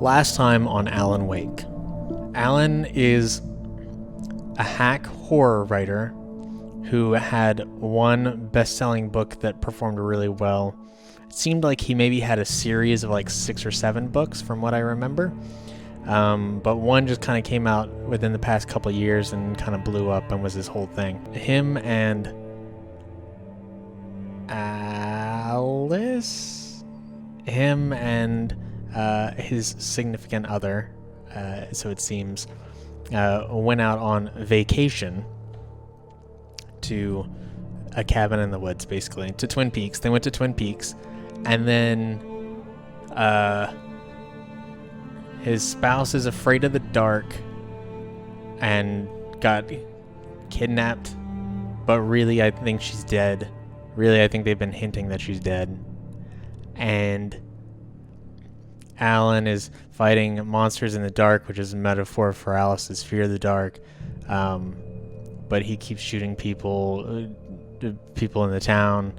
Last time on Alan Wake. Alan is a hack horror writer who had one best-selling book that performed really well. It seemed like he maybe had a series of like 6 or 7 books from what I remember. But one just kind of came out within the past couple years and kind of blew up and was his whole thing. Him and Alice? Him and his significant other, so it seems, went out on vacation to a cabin in the woods, basically, to Twin Peaks. They went to Twin Peaks, and then his spouse is afraid of the dark and got kidnapped, but really I think she's dead. Really, I think they've been hinting that she's dead. And Alan is fighting monsters in the dark, which is a metaphor for Alice's fear of the dark. But he keeps shooting people in the town,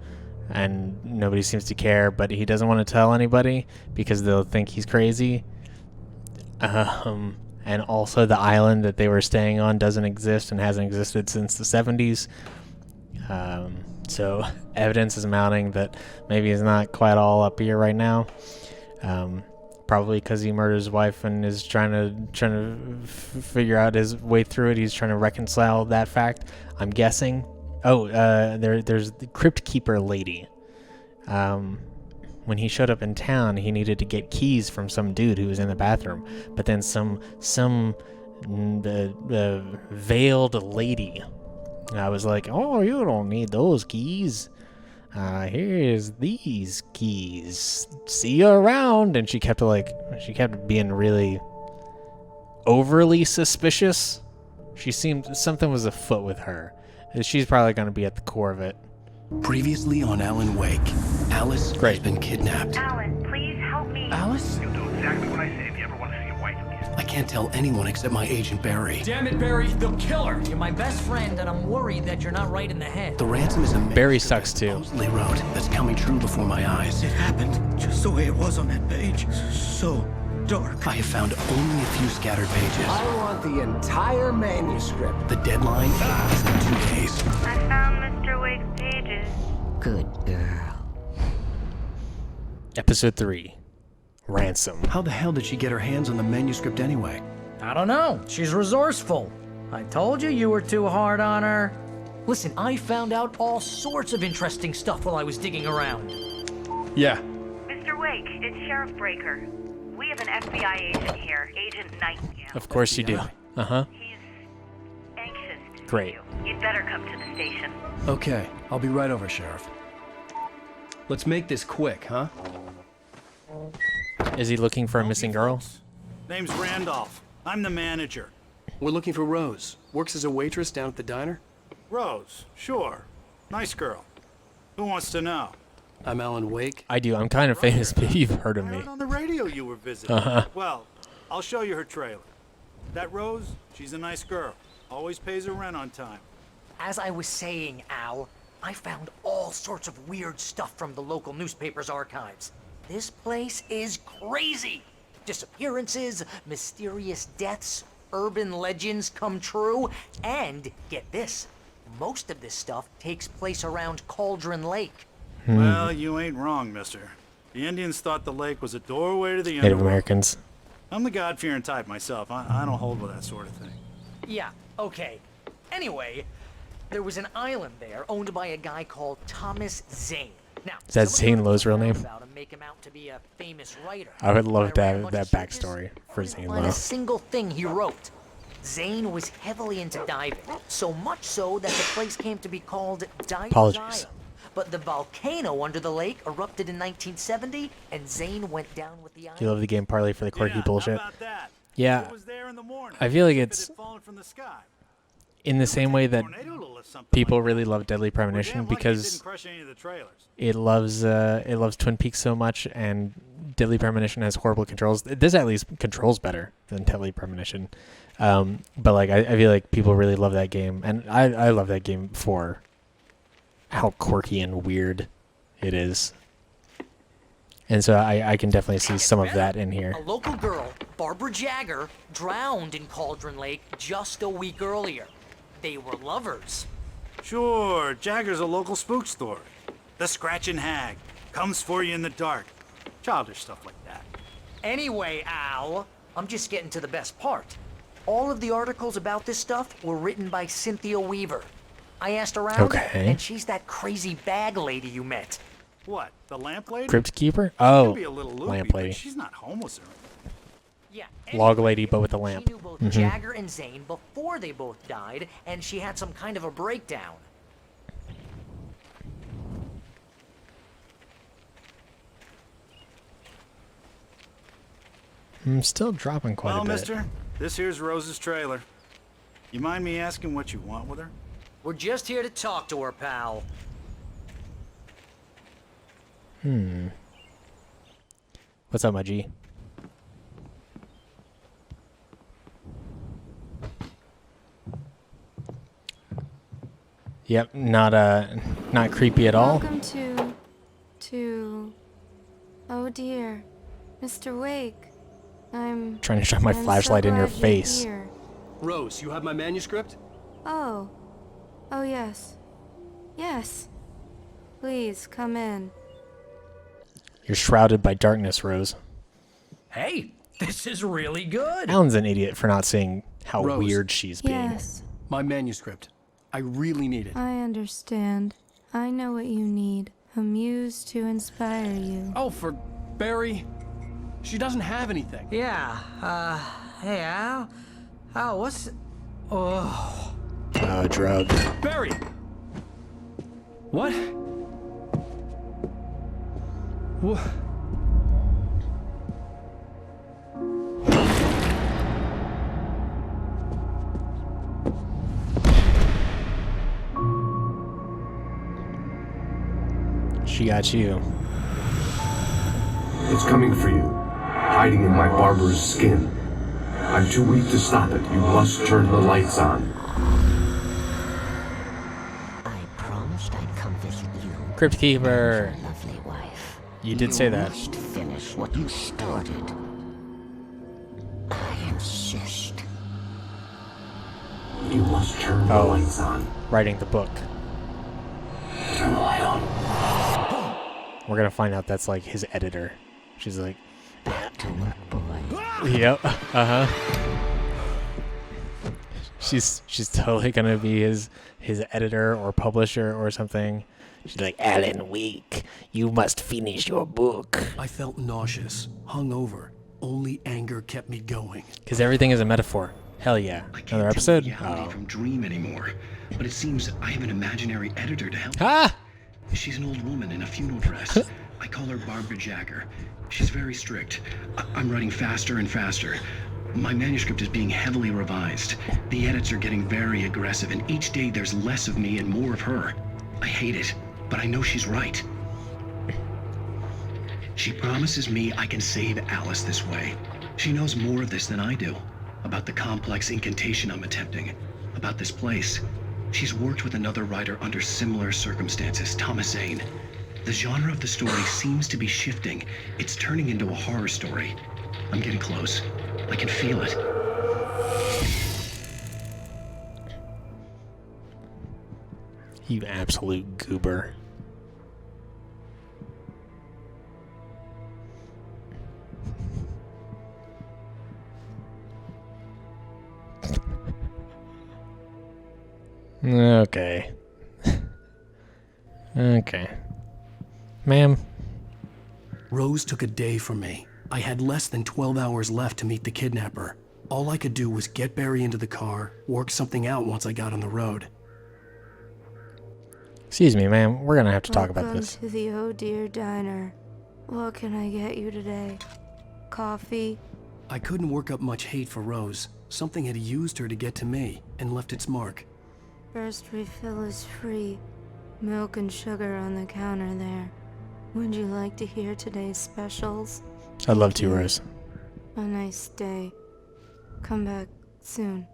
and nobody seems to care. But he doesn't want to tell anybody because they'll think he's crazy. And also the island that they were staying on doesn't exist and hasn't existed since the 70s. So evidence is mounting that maybe he's not quite all up here right now. Probably because he murdered his wife and is trying to figure out his way through it. He's trying to reconcile that fact, I'm guessing. There's the Crypt Keeper lady. When he showed up in town, he needed to get keys from some dude who was in the bathroom. But then some veiled lady, I was like, oh, you don't need those keys. Here's these keys. See you around. And she kept being really overly suspicious. She seemed something was afoot with her. She's probably going to be at the core of it. Previously on Alan Wake, Alice has been kidnapped. Alan, please help me. Alice? You'll do exactly what I say if you ever want to see your wife again. I can't tell anyone except my agent Barry. Damn it, Barry, they'll kill her. You're my best friend, and I'm worried that you're not right in the head. The ransom is a Barry sucks too. supposedly wrote that's coming true before my eyes. It happened just the way it was on that page. So dark. I have found only a few scattered pages. I want the entire manuscript. The deadline is in 2 days. I found Mr. Wake's pages. Good girl. Episode 3. Ransom. How the hell did she get her hands on the manuscript anyway? I don't know. She's resourceful. I told you were too hard on her. Listen, I found out all sorts of interesting stuff while I was digging around. Yeah. Mr. Wake, it's Sheriff Breaker. We have an FBI agent here, Agent Nightingale. Of course you do. Uh-huh. He's anxious to Great. see you. You'd better come to the station. Okay, I'll be right over, Sheriff. Let's make this quick, huh? Is he looking for a missing girl? Name's Randolph. I'm the manager. We're looking for Rose. Works as a waitress down at the diner. Rose, sure. Nice girl. Who wants to know? I'm Alan Wake. I do. I'm kind of famous. Maybe you've heard of I me. heard on the radio you were visiting. Well, I'll show you her trailer. That Rose, she's a nice girl. Always pays her rent on time. As I was saying, Al, I found all sorts of weird stuff from the local newspaper's archives. This place is crazy. Disappearances, mysterious deaths, urban legends come true, and get this, most of this stuff takes place around Cauldron Lake. Well, you ain't wrong, mister. The Indians thought the lake was a doorway to the Native underworld. Americans. I'm the God-fearing type myself. I don't hold with that sort of thing. Yeah, okay. Anyway, there was an island there owned by a guy called Thomas Zane. Now, Is that some of the Zane Lowe's real name? about him make him out to be a famous writer. I would love When to ran a have bunch that of searches, backstory for I didn't Zane find Lowe. a single thing he wrote. Zane was heavily into diving, so much so that the place came to be called Diver's Apologies. Isle. But the volcano under the lake erupted in 1970, and Zane went down with the You island. love the game partly for the quirky Yeah, bullshit. How about that? Yeah, It was there in the morning. I feel like If it's it had fallen from the sky. in the same way that Tornado to lift something people like that. really love Deadly We're Premonition damn lucky it because didn't crush any of the trailers. it loves Twin Peaks so much, and Deadly Premonition has horrible controls. This at least controls better than Deadly Premonition. But like I feel like people really love that game, and I love that game for how quirky and weird it is. And so I can definitely see some of that in here. A local girl, Barbara Jagger, drowned in Cauldron Lake just a week earlier. They were lovers. Sure, Jagger's a local spook story. The Scratching Hag. Comes for you in the dark. Childish stuff like that. Anyway, Al, I'm just getting to the best part. All of the articles about this stuff were written by Cynthia Weaver. I asked around, Okay. and she's that crazy bag lady you met. What, the lamp lady? Crypt Keeper? She Oh, could be a little loopy, lamp lady. but she's not homeless or anything. Yeah. Log lady, but with a lamp. She knew both Jagger and Zane before they both died, and she had some kind of a breakdown. I'm still dropping quite Well, a bit. mister, this here's Rose's trailer. You mind me asking what you want with her? We're just here to talk to her, pal. What's up, my G? Yep, not creepy at all. Welcome to, oh dear, Mr. Wake. I'm Trying to shine my I'm flashlight so in your glad you're face. here. Rose, you have my manuscript? Oh, oh yes, yes. Please come in. You're shrouded by darkness, Rose. Hey, this is really good. Alan's an idiot for not seeing how Rose. weird she's being. Yes, My manuscript. I really need it. I understand. I know what you need. A muse to inspire you. Oh, for Barry. She doesn't have anything. Yeah, hey, Al? Al, what's... Oh... Drug. Barry! What? What? She got you. It's coming for you, hiding in my barber's skin. I'm too weak to stop it. You must turn the lights on. I promised I'd come visit you. Crypt Keeper. Lovely wife. You did say that. You must finish what you started. I insist. You must turn the lights on. Writing the book. Turn the light on. We're gonna find out that's like his editor. She's like, Back to work, boy. yep, She's totally gonna be his editor or publisher or something. She's like, Alan Wake, you must finish your book. I felt nauseous, hungover. Only anger kept me going. Because everything is a metaphor. Hell yeah. I can't Another tell episode? reality Oh. from dream anymore. But it seems I have an imaginary editor to help. Ah! She's an old woman in a funeral dress. I call her Barbara Jagger. She's very strict. I'm writing faster and faster. My manuscript is being heavily revised. The edits are getting very aggressive, and each day there's less of me and more of her. I hate it, but I know she's right. She promises me I can save Alice this way. She knows more of this than I do. About the complex incantation I'm attempting. About this place. She's worked with another writer under similar circumstances, Thomas Zane. The genre of the story seems to be shifting. It's turning into a horror story. I'm getting close. I can feel it. You absolute goober. Okay. Okay. Ma'am. Rose took a day from me. I had less than 12 hours left to meet the kidnapper. All I could do was get Barry into the car, work something out once I got on the road. Excuse me, ma'am. We're gonna have to talk about Welcome this. to the Oh Dear Diner. What can I get you today? Coffee? I couldn't work up much hate for Rose. Something had used her to get to me and left its mark. First refill is free. Milk and sugar on the counter there. Would you like to hear today's specials? I'd love to, Rose. A nice day. Come back soon.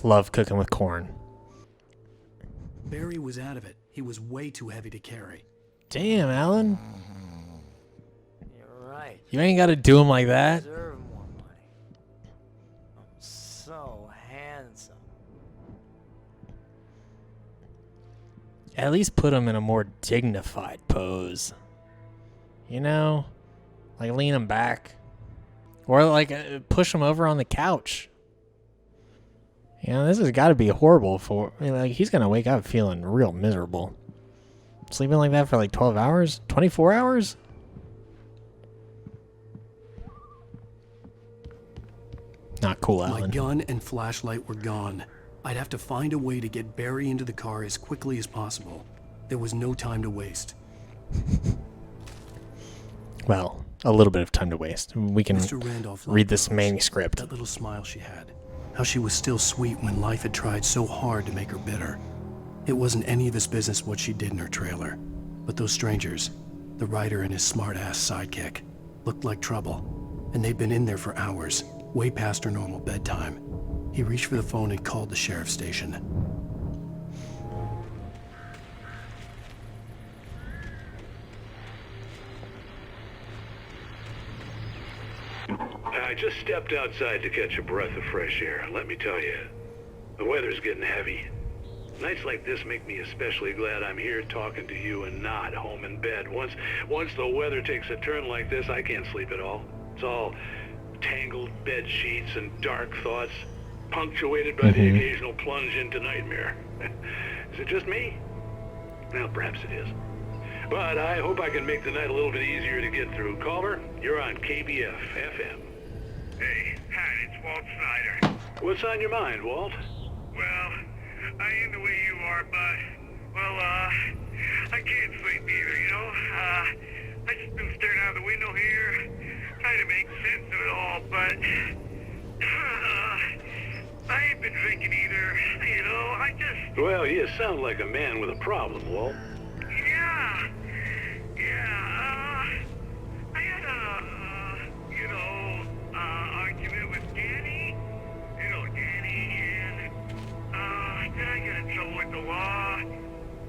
Love cooking with corn. Barry was out of it. He was way too heavy to carry. Damn, Alan. You're right. You ain't got to do him like that. Deserve more money. I'm so handsome. At least put him in a more dignified pose. You know? Like lean him back. Or like push him over on the couch. You know, this has got to be horrible for... I mean, like, he's going to wake up feeling real miserable. Sleeping like that for like 12 hours? 24 hours? Not cool, Alan. My gun and flashlight were gone. I'd have to find a way to get Barry into the car as quickly as possible. There was no time to waste. Well, a little bit of time to waste. We can Mr. Randolph read this Rose, manuscript. That little smile she had. How she was still sweet when life had tried so hard to make her bitter. It wasn't any of his business what she did in her trailer. But those strangers, the writer and his smart-ass sidekick, looked like trouble. And they'd been in there for hours, way past her normal bedtime. He reached for the phone and called the sheriff's station. I just stepped outside to catch a breath of fresh air. Let me tell you, the weather's getting heavy. Nights like this make me especially glad I'm here talking to you and not home in bed. Once the weather takes a turn like this, I can't sleep at all. It's all tangled bed sheets and dark thoughts, punctuated by the occasional plunge into nightmare. Is it just me? Well, perhaps it is. But I hope I can make the night a little bit easier to get through. Caller, you're on KBF FM. Hey, Pat, it's Walt Snyder. What's on your mind, Walt? Well, I am the way you are, but, well, I can't sleep either, you know? I just been staring out the window here, trying to make sense of it all, but, I ain't been drinking either, you know? I just... Well, you sound like a man with a problem, Walt. I had a, argument with Danny. You know, Danny, and, then I got in trouble with the law,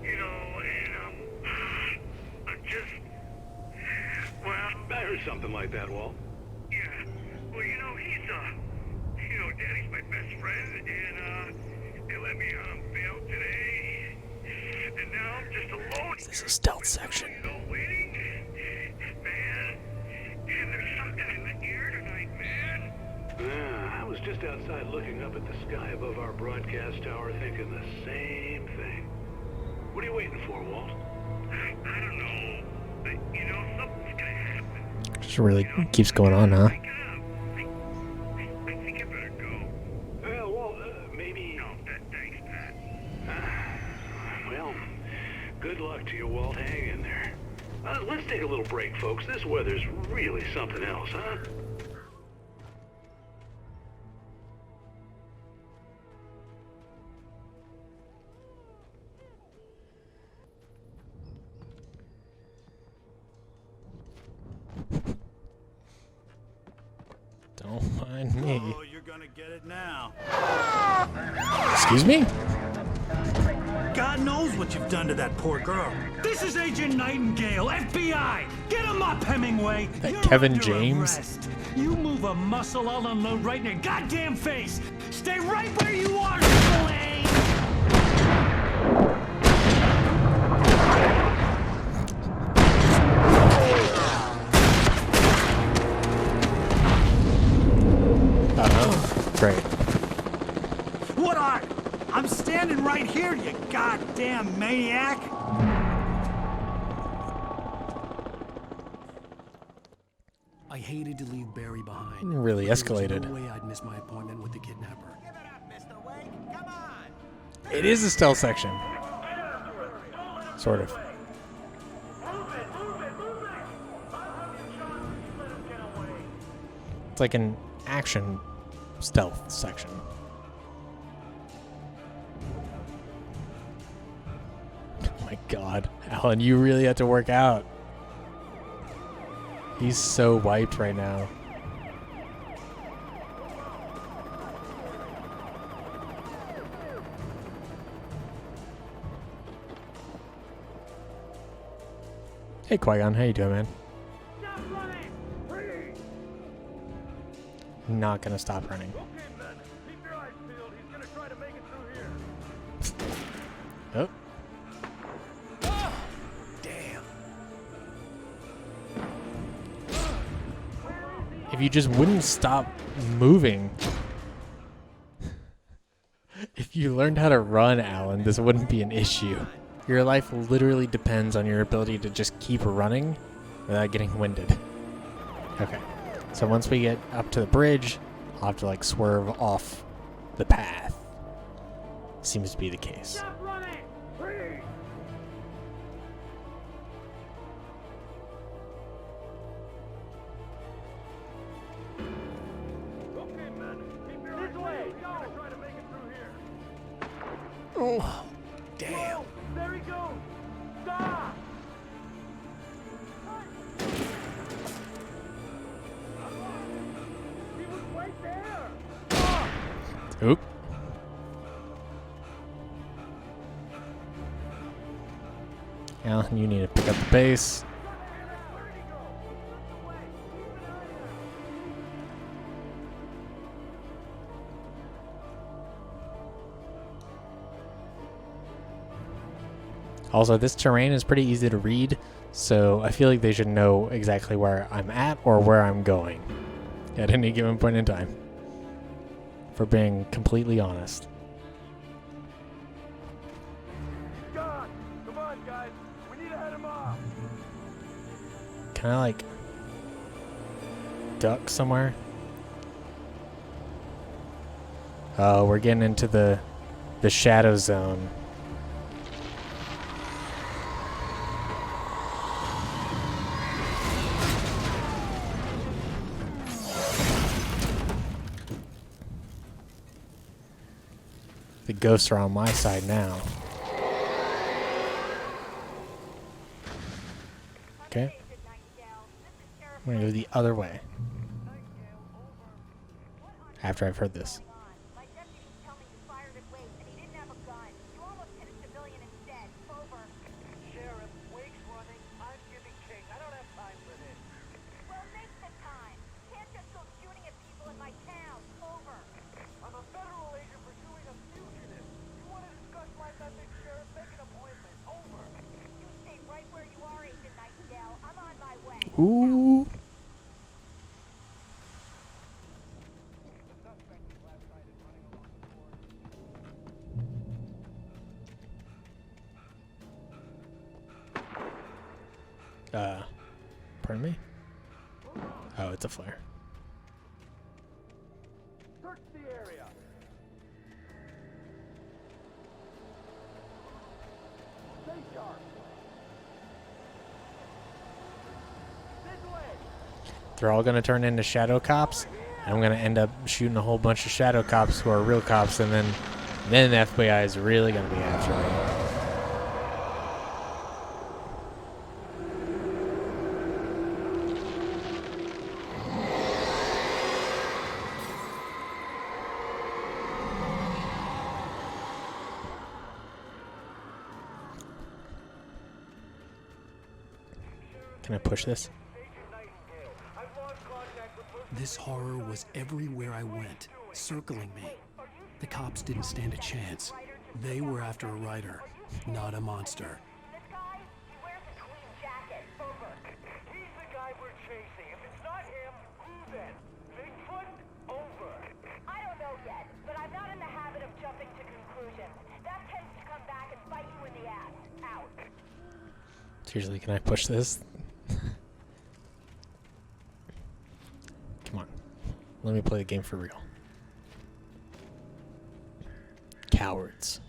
you know, and, I'm just, well... I heard something like that, Walt. Yeah, well, you know, Danny's my best friend, and, they let me on bail today, and now I'm just alone. This is a stealth section. You know, waiting, man, and there's something in the air tonight, man. I was just outside looking up at the sky above our broadcast tower thinking the same thing. What are you waiting for, Walt? I don't know, but, you know, something's gonna happen. Just really keeps going on, huh? I think I better go. Well, Walt, maybe... No, thanks, Pat. Well, good luck to you, Walt. Hang in there. Let's take a little break, folks. This weather's really something else, huh? Don't mind me. Oh, you're gonna get it now. Excuse me? God knows what you've done to that poor girl. This is Agent Nightingale, FBI! Get him up, Hemingway! That You're Kevin under James? arrest. You move a muscle, I'll unload right in your goddamn face! Stay right where you are, Spillane! Great. What are? I'm standing right here, you goddamn maniac! I hated to leave Barry behind. Really but escalated. There was no way I'd miss my appointment with the kidnapper. It is a stealth section. Sort of. It's like an action stealth section. Oh my god. Alan, you really have to work out. He's so wiped right now. Hey, Qui-Gon. How you doing, man? Stop running! Freeze! Not gonna stop running. Okay, men. Keep your eyes peeled. He's gonna try to make it through here. Oh. If you just wouldn't stop moving. If you learned how to run, Alan, this wouldn't be an issue. Your life literally depends on your ability to just keep running without getting winded. Okay. So once we get up to the bridge, I'll have to like swerve off the path. Seems to be the case. Stop running! Freeze! Okay, men. Keep your eyes peeled. He's gonna try to make it through here. Oh, damn. Whoa, there he goes! Stop! He was right there! Oop. Alan, you need to pick up the pace. Also, this terrain is pretty easy to read, so I feel like they should know exactly where I'm at or where I'm going at any given point in time. For being completely honest. God, come on, guys. We need to head him off. Can I, like, duck somewhere? Oh, we're getting into the shadow zone. The ghosts are on my side now. Okay. I'm gonna go the other way. After I've heard this. Sheriff, Wake's running. I'm giving King. I don't have time for this. Well, make the time. Can't just go shooting at people in my town. Over. I'm a federal agent pursuing a fugitive. You want to discuss my methods, Sheriff? Make an appointment. Over. You stay right where you are, Agent Nightingale. I'm on my way. Ooh. Pardon me? Oh, it's a flare. Search the area. Stay sharp. This way. They're all gonna turn into shadow cops. And I'm gonna end up shooting a whole bunch of shadow cops who are real cops, and then the FBI is really gonna be after me. Can I push this? This horror was everywhere I went, circling me. The cops didn't stand a chance. They were after a writer, not a monster. He's the guy we're chasing. If it's not him, who then? Bigfoot? Over. I don't know yet, but I'm not in the habit of jumping to conclusions. That tends to come back and bite you in the ass. Out. Seriously, can I push this? Come on. Let me play the game for real. Cowards.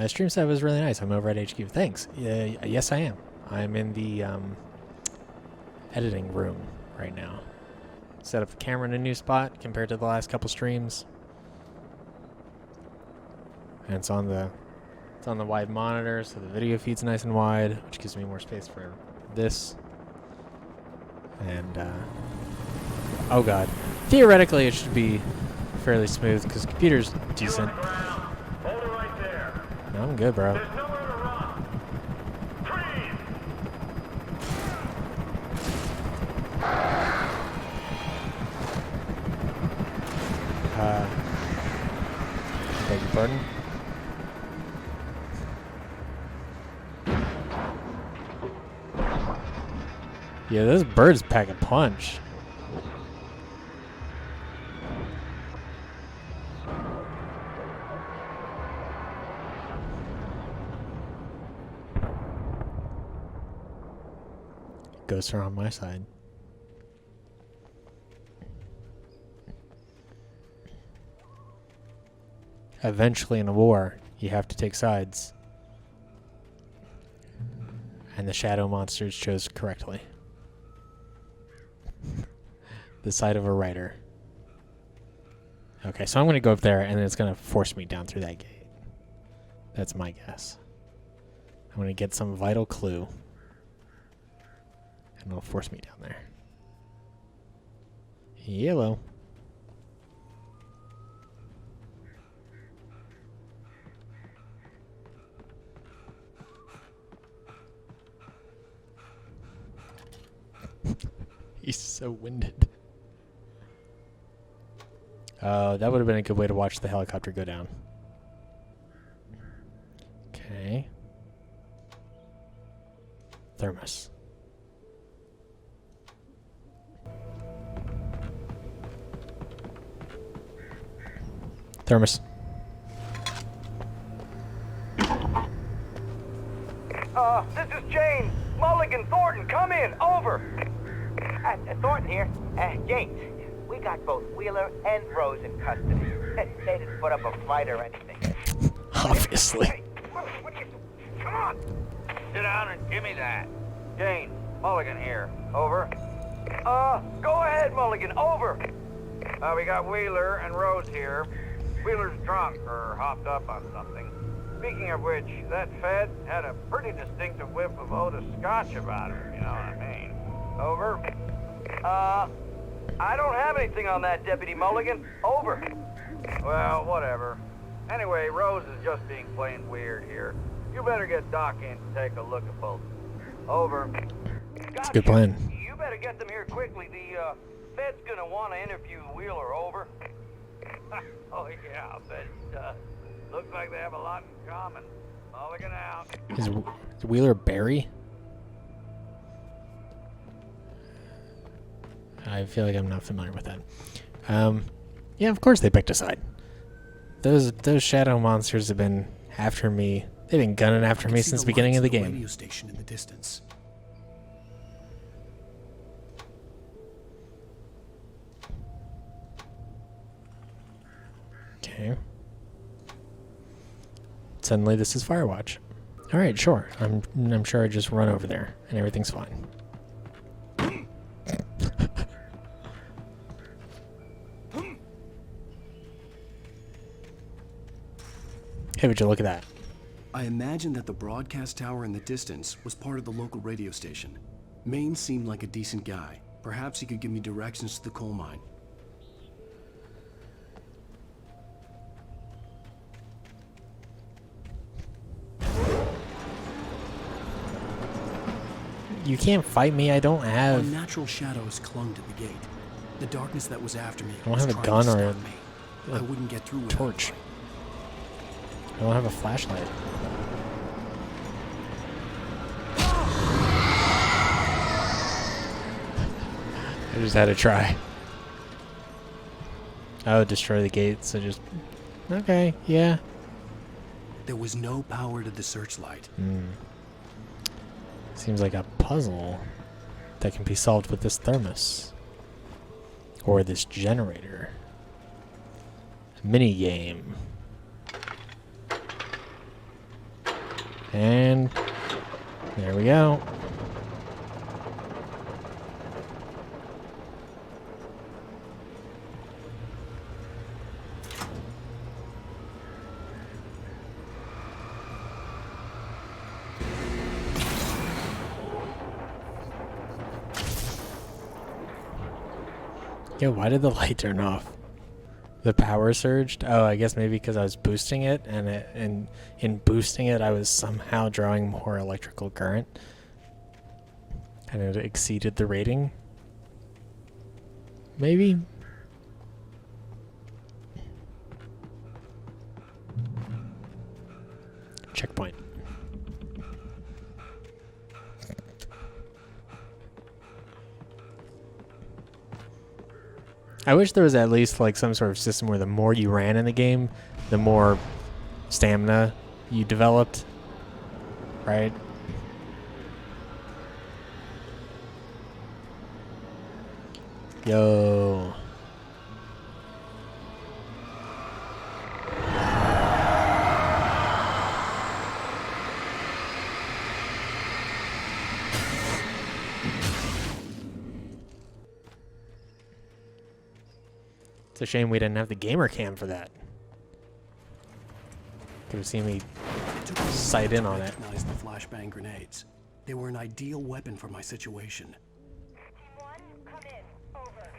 Stream set was really nice. I'm over at HQ. Thanks. Yes, I am. I'm in the editing room right now. Set up the camera in a new spot compared to the last couple streams. And it's on the wide monitor, so the video feed's nice and wide, which gives me more space for this. And oh god, Theoretically, it should be fairly smooth because the computer's decent. No, I'm good, bro. Beg your pardon? Yeah, those birds pack a punch. Ghosts are on my side. Eventually in a war, you have to take sides. And the shadow monsters chose correctly. The side of a writer. Okay, so I'm going to go up there and then it's going to force me down through that gate. That's my guess. I'm going to get some vital clue. And it'll force me down there. Yellow. He's so winded. That would have been a good way to watch the helicopter go down. Okay. Thermos. Thermos. This is James. Mulligan Thornton, come in. Over. Thornton here. James, we got both Wheeler and Rose in custody. They didn't put up a fight or anything. Obviously. Hey, come on. Sit down and give me that. James, Mulligan here. Over. Go ahead, Mulligan. Over. We got Wheeler and Rose here. Wheeler's drunk or hopped up on something. Speaking of which, that Fed had a pretty distinctive whiff of Otis Scotch about her, you know what I mean. Over. I don't have anything on that, Deputy Mulligan. Over. Well, whatever. Anyway, Rose is just being plain weird here. You better get Doc in to take a look at both. Over. That's a good plan. You better get them here quickly. The Fed's gonna want to interview Wheeler. Over. Oh yeah, I bet it does. Looks like they have a lot in common. Mulligan out. Is Wheeler Barry? I feel like I'm not familiar with that. Yeah, of course they picked a side. Those shadow monsters have been after me. They've been gunning after me since the beginning of the game. Radio station in the distance. Okay. Suddenly this is Firewatch. All right, sure. I'm sure I just run over there and everything's fine. Hey, would you look at that? I imagine that the broadcast tower in the distance was part of the local radio station. Maine seemed like a decent guy. Perhaps he could give me directions to the coal mine. You can't fight me. I don't have... Unnatural shadows clung to the gate. The darkness that was after me I don't was have a trying gun to or stop me. I wouldn't get through with torch. I don't have a flashlight. I just had to try. I would destroy the gate, so just... Okay, yeah. There was no power to the searchlight. Seems like a puzzle that can be solved with this thermos. Or this generator. Mini game. And there we go. Yeah, why did the light turn off? The power surged? Oh, I guess maybe because I was boosting it, and in boosting it, I was somehow drawing more electrical current. And it exceeded the rating. Maybe? Checkpoint. I wish there was at least like some sort of system where the more you ran in the game, the more stamina you developed, right? Yo. It's a shame we didn't have the gamer cam for that. Could have seen me sight in on it. Recognized the flashbang grenades. They were an ideal weapon for my situation. Team 1, come in. Over.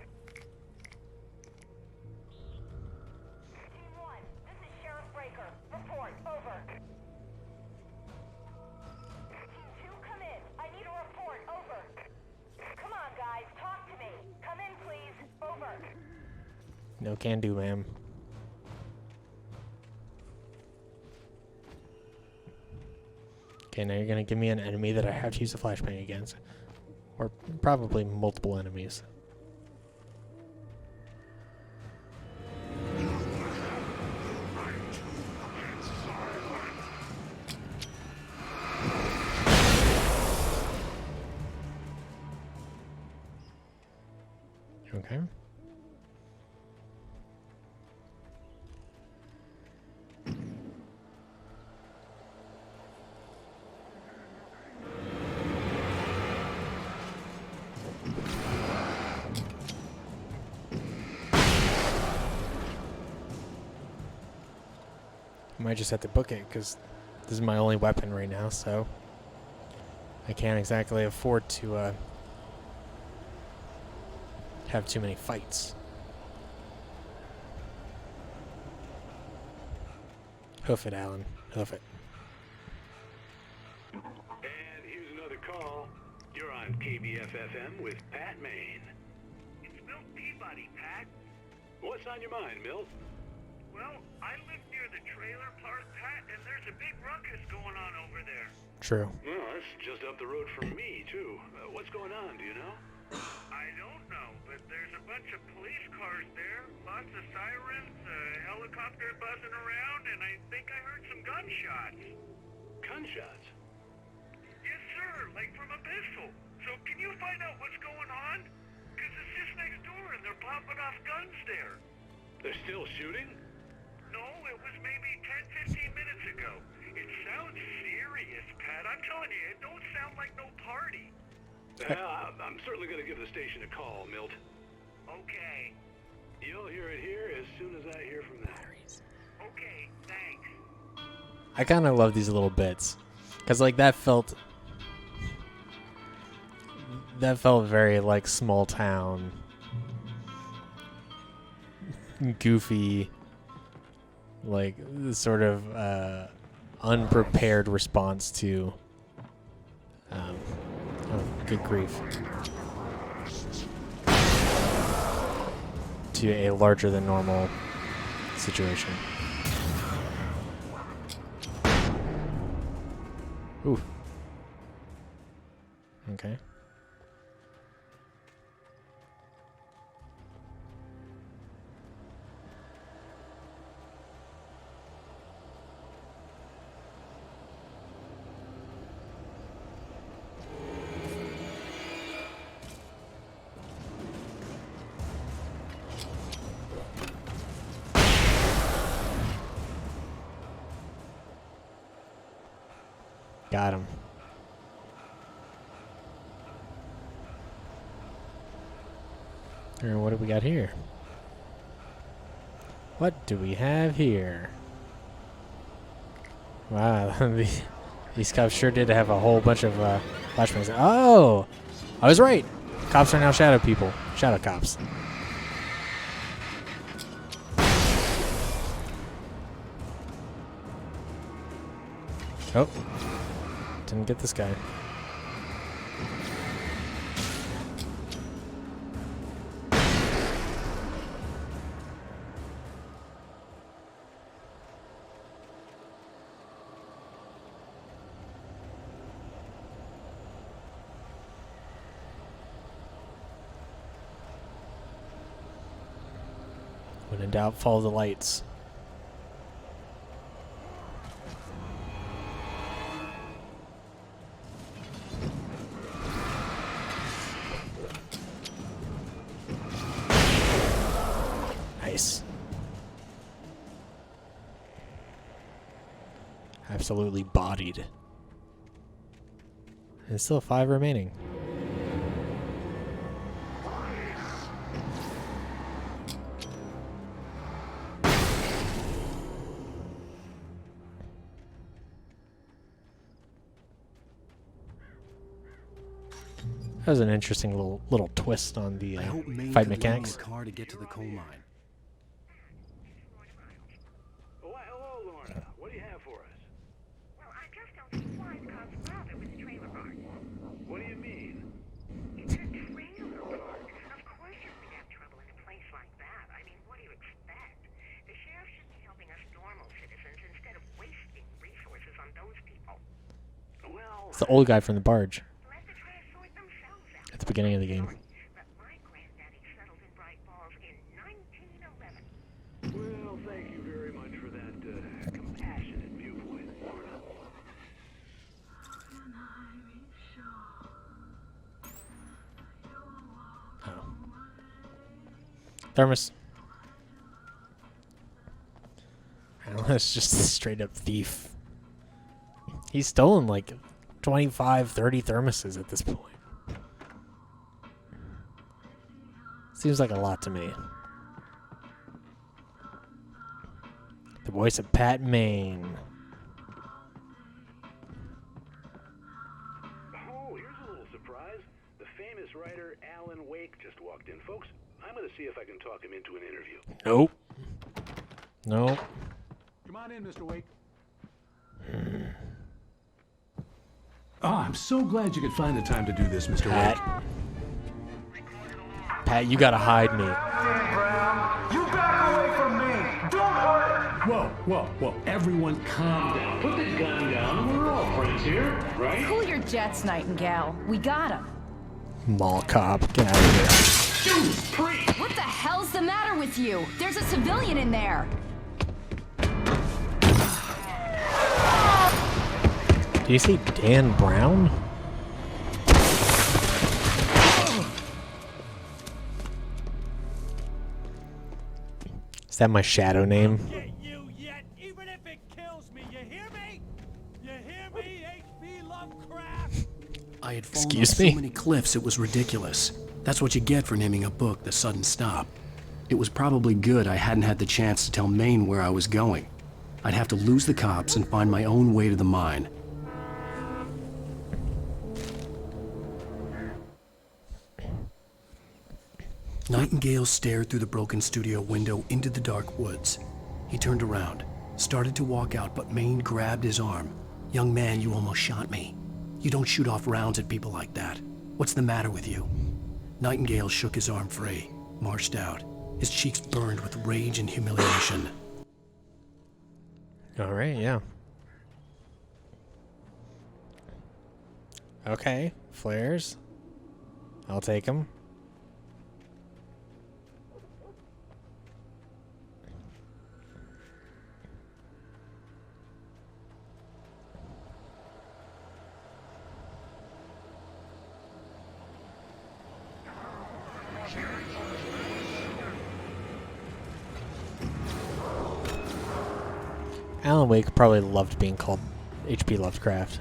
Team 1, this is Sheriff Breaker. Report. Over. Team 2, come in. I need a report. Over. Come on, guys. Talk to me. Come in, please. Over. No can do, ma'am. Okay, now you're gonna give me an enemy that I have to use a flashbang against. Or probably multiple enemies. Okay. I might just have to book it because this is my only weapon right now, so I can't exactly afford to have too many fights. Hoof it, Alan. Hoof it. And here's another call. You're on KBF-FM with Pat Maine. It's Milt Peabody, Pat. What's on your mind, Milt? Well, I live near the trailer park, Pat, and there's a big ruckus going on over there. True. Well, that's just up the road from me, too. What's going on, do you know? I don't know, but there's a bunch of police cars there, lots of sirens, a helicopter buzzing around, and I think I heard some gunshots. Gunshots? Yes, sir, like from a pistol. So can you find out what's going on? Because it's just next door and they're popping off guns there. They're still shooting? No, it was maybe 10, 15 minutes ago. It sounds serious, Pat. I'm telling you, it don't sound like no party. I'm certainly going to give the station a call, Milt. Okay. You'll hear it here as soon as I hear from them. Okay, thanks. I kind of love these little bits. Because, like, that felt very, like, small town. Goofy. Like, sort of unprepared response to... oh, good grief. To a larger than normal situation. Ooh. Okay. Got him. Alright, what do we got here? What do we have here? Wow, these cops sure did have a whole bunch of flashbangs. Oh! I was right! Cops are now shadow people. Shadow cops. Oh. Didn't get this guy. When in doubt, follow the lights. Nice. Absolutely bodied. And still 5 remaining. That was an interesting little twist on the I hope Maine fight could lend me mechanics. a car to get to the coal mine. Oh, hello, Lorna. What do you have for us? Well, I just don't see why the cops bother with the trailer park. What do you mean? It's a trailer park. Of course you're gonna have trouble in a place like that. I mean, what do you expect? The sheriff should be helping us normal citizens instead of wasting resources on those people. Well, It's the old guy from the barge. At the beginning of the game. well, thank you very much for that compassionate viewpoint, Lorna. Oh. Thermos. Alan's just a straight up thief. He's stolen like 25, 30 thermoses at this point. Seems like a lot to me. The voice of Pat Maine. Oh, here's a little surprise. The famous writer Alan Wake just walked in. Folks, I'm going to see if I can talk him into an interview. Nope. Nope. Come on in, Mr. Wake. Oh, I'm so glad you could find the time to do this, Mr. Wake. Pat, you gotta hide me. You back away from me! Don't hurt! Whoa. Everyone calm down. Put the gun down. We're all friends here, right? Cool your jets, Nightingale. We got him. Mall cop, get out of here. What the hell's the matter with you? There's a civilian in there. Do you see Dan Brown? Is that my shadow name? Get you yet, even if it kills me. You hear me? You hear me, H.P. Lovecraft? I had fallen Excuse off me? so many cliffs it was ridiculous. That's what you get for naming a book The Sudden Stop. It was probably good I hadn't had the chance to tell Maine where I was going. I'd have to lose the cops and find my own way to the mine. Nightingale stared through the broken studio window into the dark woods. He turned around, started to walk out, but Maine grabbed his arm. "Young man, you almost shot me. You don't shoot off rounds at people like that. What's the matter with you?" Nightingale shook his arm free, marched out. His cheeks burned with rage and humiliation. All right, yeah. Okay, flares. I'll take them. Alan Wake probably loved being called H.P. Lovecraft.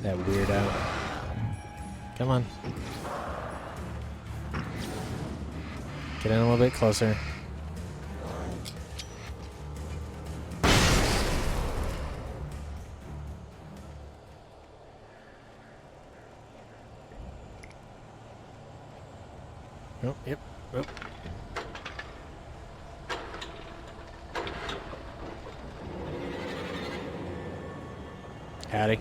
That weirdo. Come on. Get in a little bit closer. Oh, yep. Oh. Howdy.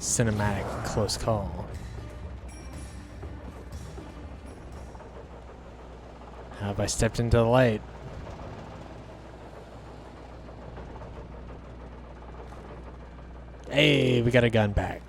Cinematic close call. How have I stepped into the light? Hey, we got a gun back.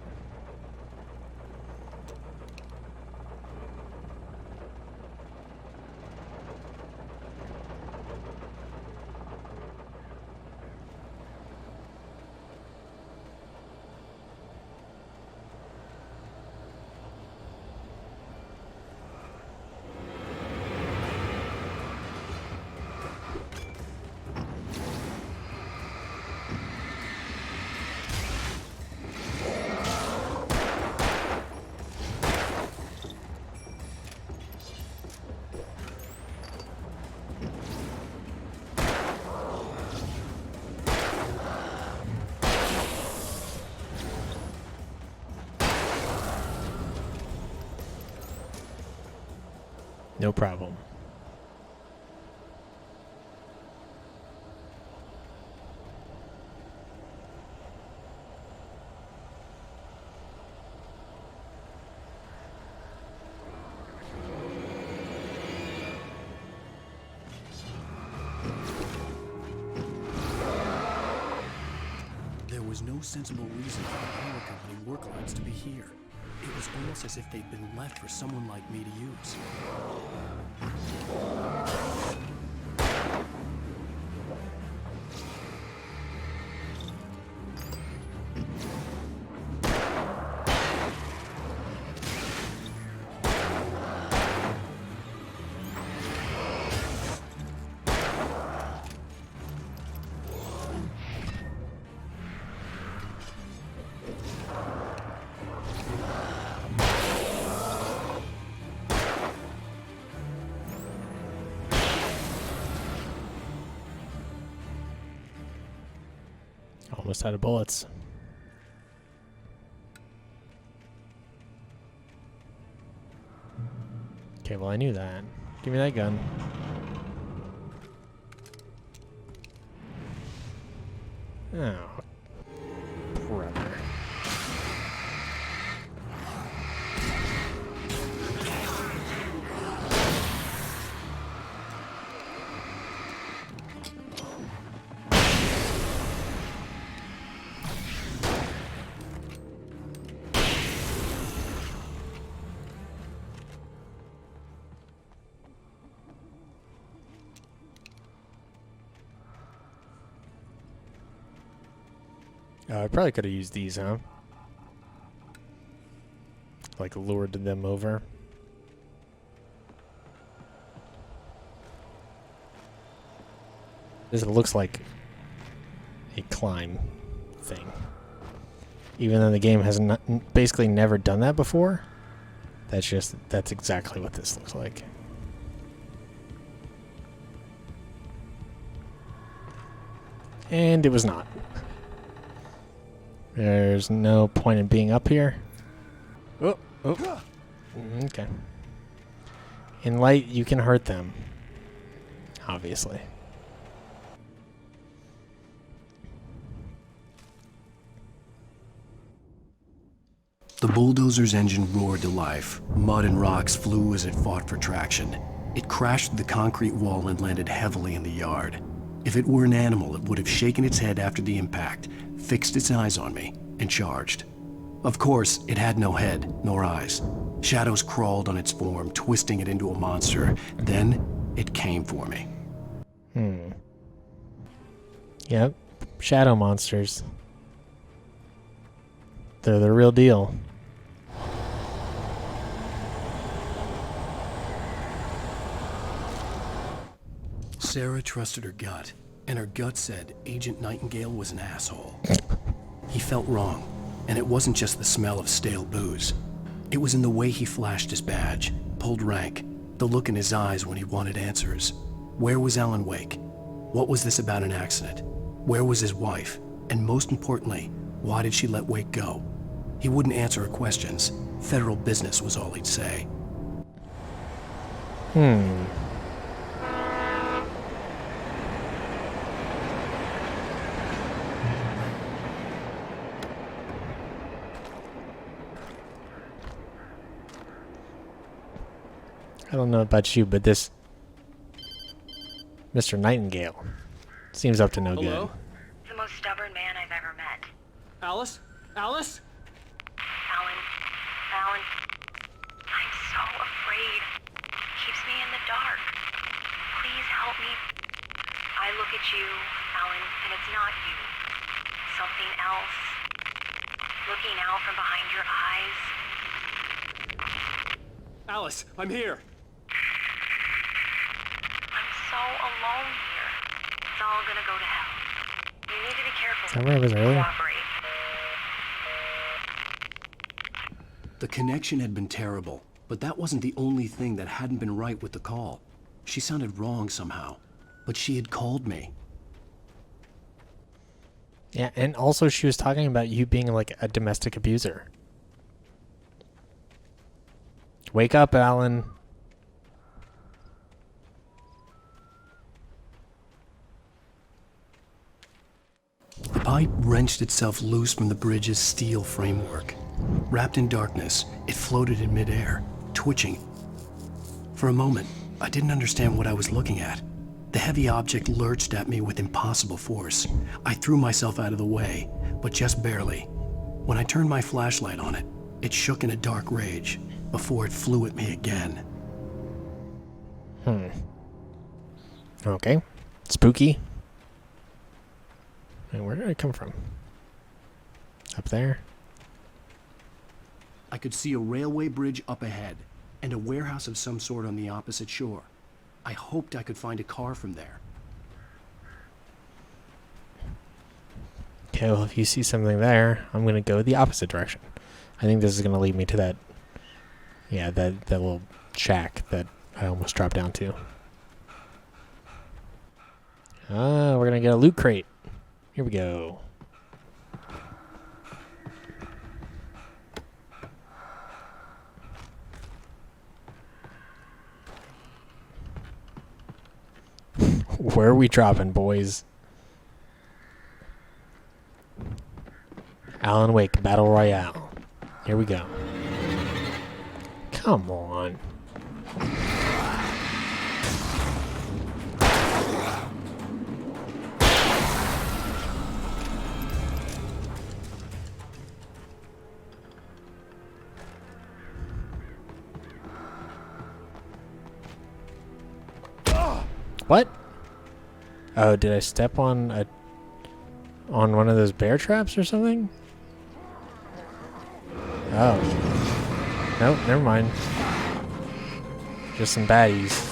No problem. There was no sensible reason for the power company work lights to be here. It was almost as if they'd been left for someone like me to use. Almost out of bullets. Okay, well I knew that. Give me that gun. Oh, brother. I probably could have used these, huh? Like lured them over. This looks like a climb thing. Even though the game has basically never done that before, that's exactly what this looks like. And it was not. There's no point in being up here. Oh, oh. Okay. In light, you can hurt them. Obviously. The bulldozer's engine roared to life. Mud and rocks flew as it fought for traction. It crashed through the concrete wall and landed heavily in the yard. If it were an animal, it would have shaken its head after the impact, fixed its eyes on me, and charged. Of course, it had no head, nor eyes. Shadows crawled on its form, twisting it into a monster. Then, it came for me. Yep. Shadow monsters. They're the real deal. Sarah trusted her gut, and her gut said Agent Nightingale was an asshole. He felt wrong, and it wasn't just the smell of stale booze. It was in the way he flashed his badge, pulled rank, the look in his eyes when he wanted answers. Where was Alan Wake? What was this about an accident? Where was his wife? And most importantly, why did she let Wake go? He wouldn't answer her questions. Federal business was all he'd say. I don't know about you, but this Mr. Nightingale seems up to no good. The most stubborn man I've ever met. Alice? Alice? Alan, I'm so afraid. Keeps me in the dark. Please help me. I look at you, Alan, and it's not you. Something else. Looking out from behind your eyes. Alice, I'm here. I'm so alone here. It's all gonna go to hell. You need to be careful. Is that where I was earlier? Cooperate. The connection had been terrible, but that wasn't the only thing that hadn't been right with the call. She sounded wrong somehow, but she had called me. Yeah, and also she was talking about you being like a domestic abuser. Wake up, Alan. The pipe wrenched itself loose from the bridge's steel framework. Wrapped in darkness, it floated in midair, twitching. For a moment, I didn't understand what I was looking at. The heavy object lurched at me with impossible force. I threw myself out of the way, but just barely. When I turned my flashlight on it, it shook in a dark rage before it flew at me again. Okay. Spooky. And where did it come from? Up there? I could see a railway bridge up ahead and a warehouse of some sort on the opposite shore. I hoped I could find a car from there. Okay, well, if you see something there, I'm going to go the opposite direction. I think this is going to lead me to that, yeah, that little shack that I almost dropped down to. We're going to get a loot crate. Here we go. Where are we dropping, boys? Alan Wake Battle Royale. Here we go. Come on. What? Oh, did I step on one of those bear traps or something? Oh. Nope, never mind. Just some baddies.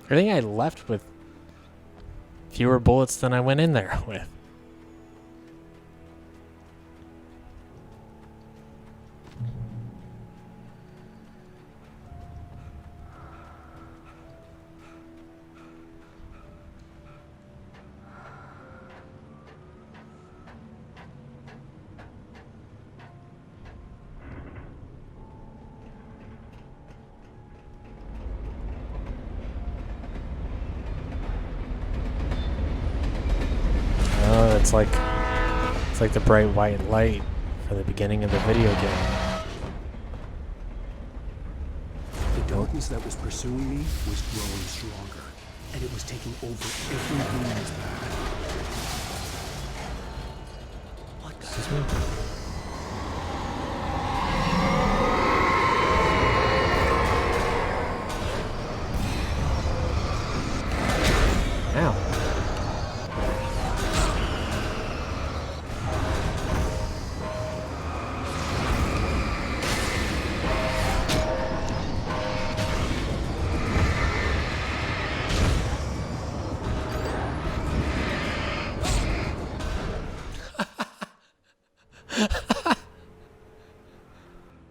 I think I left with fewer bullets than I went in there with. It's like the bright white light for the beginning of the video game. The darkness that was pursuing me was growing stronger, and it was taking over everything in its path. What the hell?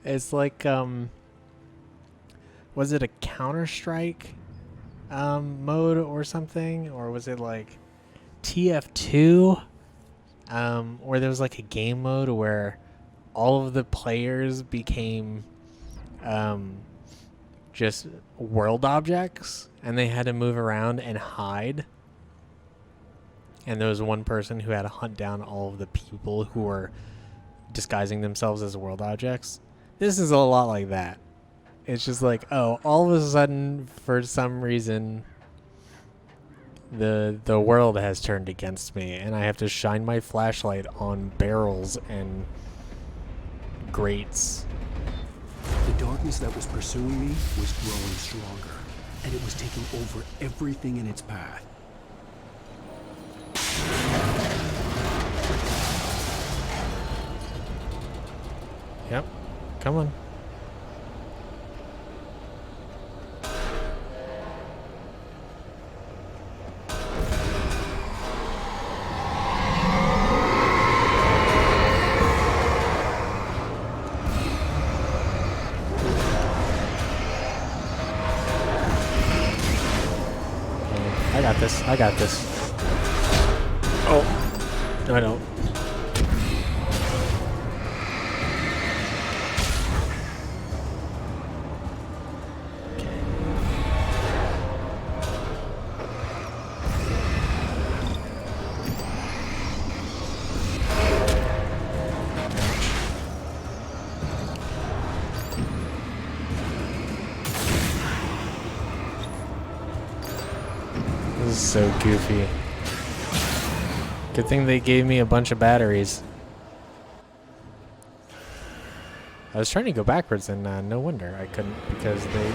It's like, was it a Counter-Strike mode or something? Or was it like TF2, where there was like a game mode where all of the players became just world objects, and they had to move around and hide. And there was one person who had to hunt down all of the people who were disguising themselves as world objects. This is a lot like that. It's just like, oh, all of a sudden, for some reason, the world has turned against me, and I have to shine my flashlight on barrels and grates. The darkness that was pursuing me was growing stronger, and it was taking over everything in its path. Yep. Come on. I got this. Oh. No, I don't. This is so goofy. Good thing they gave me a bunch of batteries. I was trying to go backwards, and no wonder I couldn't, because they...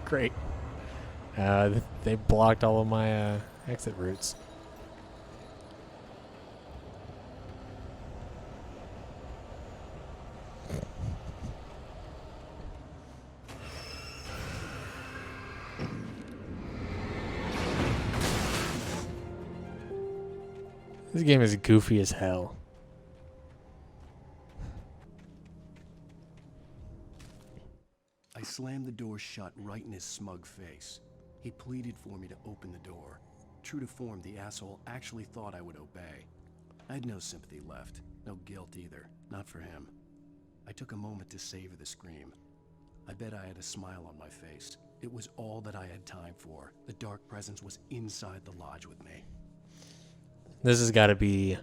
Great. They blocked all of my exit routes. This game is goofy as hell. I slammed the door shut right in his smug face. He pleaded for me to open the door. True to form, the asshole actually thought I would obey. I had no sympathy left, no guilt either, not for him. I took a moment to savor the scream. I bet I had a smile on my face. It was all that I had time for. The dark presence was inside the lodge with me. This has got to be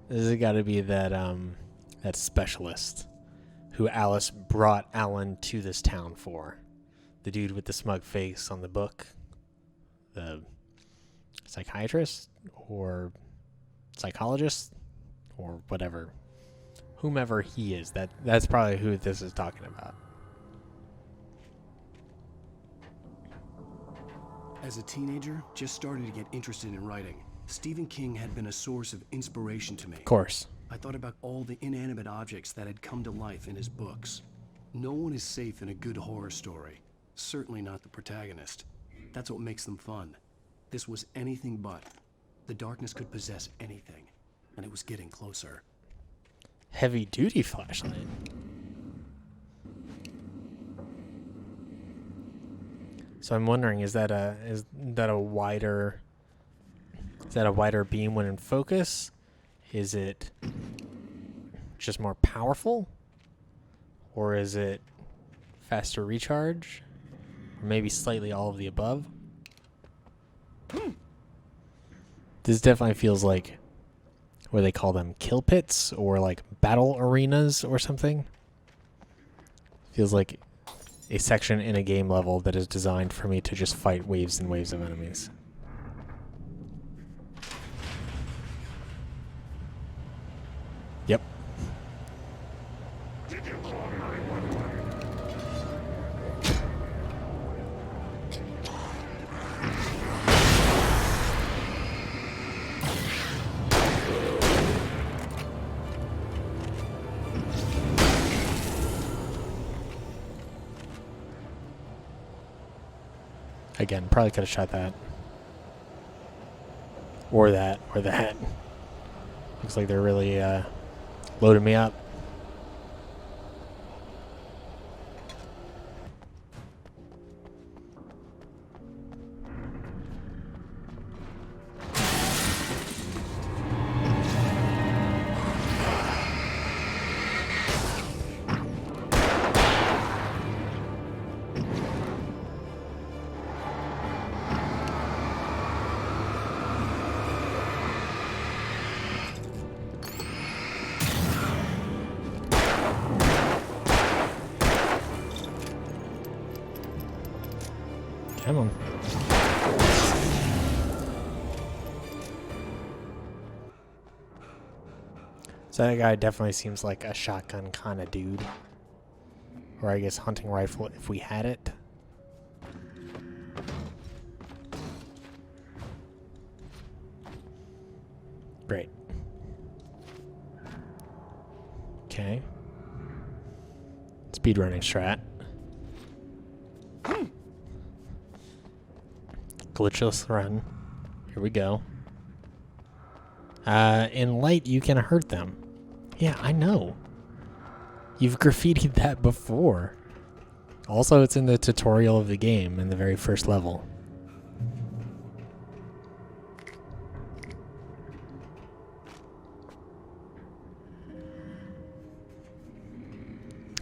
that that specialist who Alice brought Alan to this town for. The dude with the smug face on the book. The psychiatrist or psychologist or whatever. Whomever he is, that's probably who this is talking about. As a teenager, just started to get interested in writing. Stephen King had been a source of inspiration to me. Of course. I thought about all the inanimate objects that had come to life in his books. No one is safe in a good horror story. Certainly not the protagonist. That's what makes them fun. This was anything but. The darkness could possess anything, and it was getting closer. Heavy-duty flashlight. So I'm wondering, is that a wider beam when in focus? Is it just more powerful? Or is it faster recharge? Or maybe slightly all of the above? This definitely feels like what they call them, kill pits or like battle arenas or something. Feels like a section in a game level that is designed for me to just fight waves and waves of enemies. Yep. Again, probably could have shot that. Or that. Or that. Looks like they're really loading me up. Come on. So that guy definitely seems like a shotgun kind of dude. Or I guess hunting rifle if we had it. Great. Okay. Speedrunning strat. Glitchless run. Here we go. In light, you can hurt them. Yeah, I know. You've graffitied that before. Also, it's in the tutorial of the game in the very first level.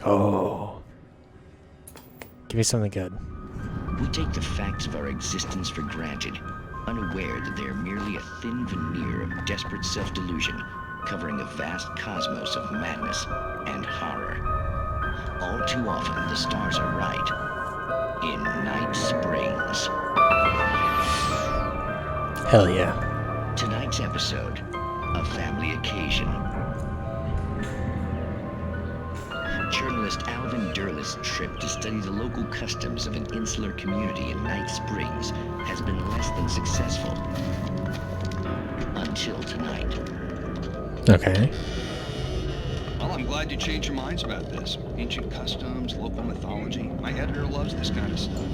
Oh. Give me something good. We take the facts of our existence for granted, unaware that they are merely a thin veneer of desperate self-delusion, covering a vast cosmos of madness and horror. All too often, the stars are right. In Night Springs. Hell yeah. Tonight's episode, A Family Occasion. Journalist Alvin Derlis' trip to study the local customs of an insular community in Night Springs has been less than successful. Until tonight. Okay. Well, I'm glad you changed your minds about this. Ancient customs, local mythology. My editor loves this kind of stuff.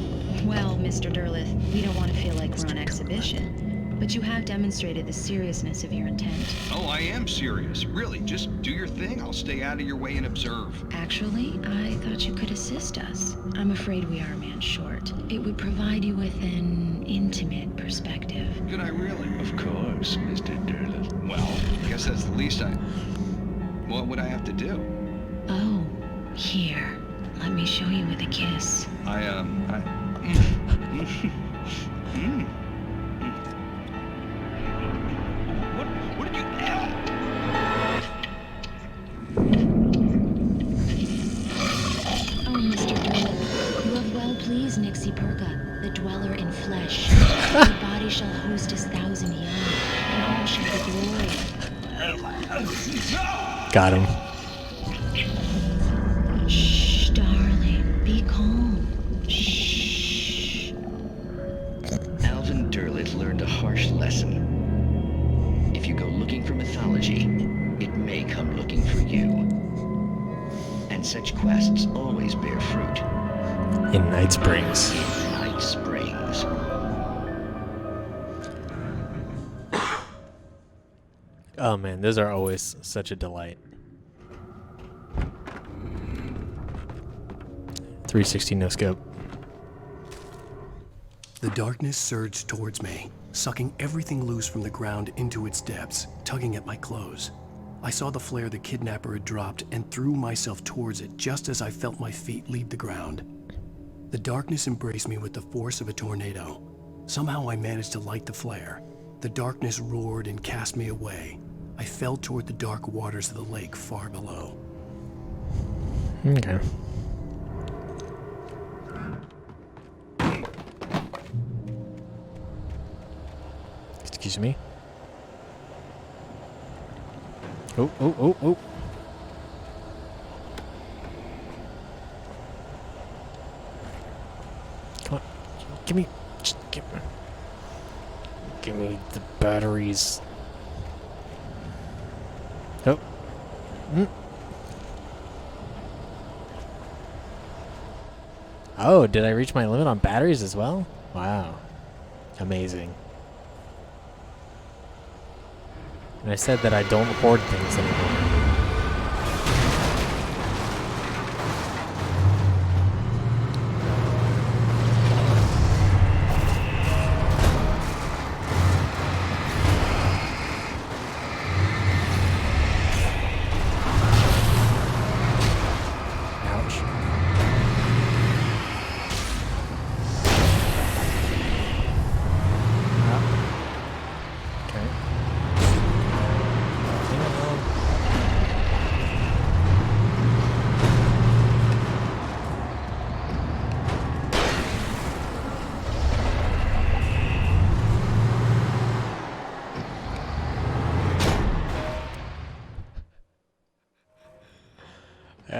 Well, Mr. Derlith, we don't want to feel like we're on exhibition. But you have demonstrated the seriousness of your intent. Oh, I am serious. Really, just do your thing. I'll stay out of your way and observe. Actually, I thought you could assist us. I'm afraid we are a man short. It would provide you with an intimate perspective. Could I really? Of course, Mr. Derlith. Well, I guess that's the least I... What would I have to do? Oh, here. Let me show you with a kiss. What did you... Oh, Mr. Derlith, you have well pleased Nixie Perka, the dweller in flesh. Your body shall host 1,000 young, and all shall be glory. Got him. Shh, darling, be calm. Shh. Alvin Derlith learned a harsh lesson. If you go looking for mythology, it may come looking for you. And such quests always bear fruit. In Night Springs. In Night Springs. Oh man, those are always such a delight. 360 no scope. The darkness surged towards me, sucking everything loose from the ground into its depths, tugging at my clothes. I saw the flare the kidnapper had dropped and threw myself towards it just as I felt my feet leave the ground. The darkness embraced me with the force of a tornado. Somehow I managed to light the flare. The darkness roared and cast me away. I fell toward the dark waters of the lake far below. Okay. Excuse me. Oh, oh, oh, oh. Come on. Give me... Just give me the batteries. Oh. Oh, did I reach my limit on batteries as well? Wow. Amazing. And I said that I don't hoard things anymore.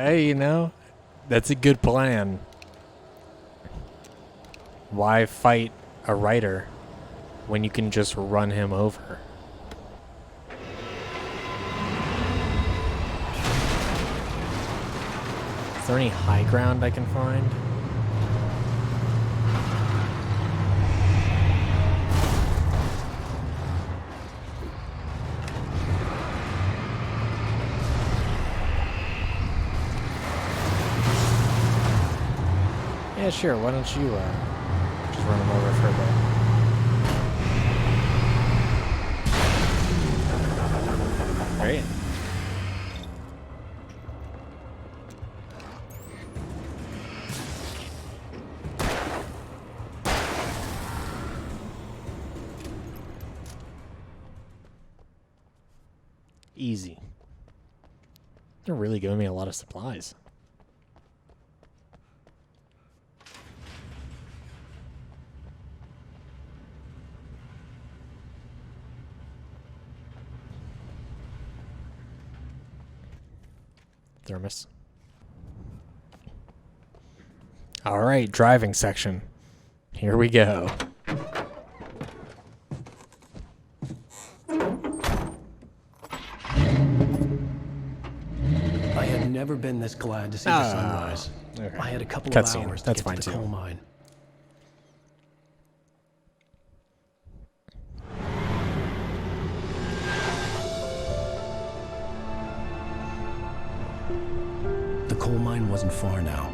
Hey, you know, that's a good plan. Why fight a writer when you can just run him over? Is there any high ground I can find? Yeah, sure. Why don't you just run him over for a bit? Great. Easy. They're really giving me a lot of supplies. Thermos. All right, driving section. Here we go. I had never been this glad to see the sunrise. Okay. I had a couple of Cutscene. hours to That's get fine to the too. coal mine. The coal mine wasn't far now.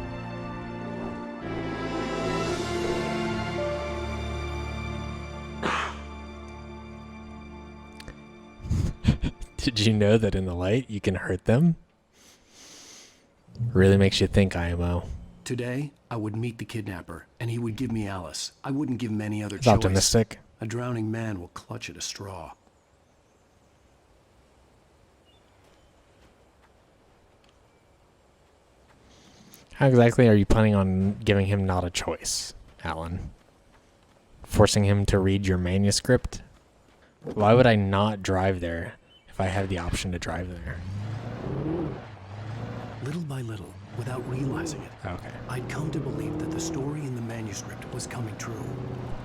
Did you know that in the light you can hurt them? Really makes you think, IMO. Today, I would meet the kidnapper, and he would give me Alice. I wouldn't give him any other It's choice. optimistic. A drowning man will clutch at a straw. How exactly are you planning on giving him not a choice, Alan? Forcing him to read your manuscript? Why would I not drive there if I have the option to drive there? Little by little, without realizing it, Okay. I'd come to believe that the story in the manuscript was coming true.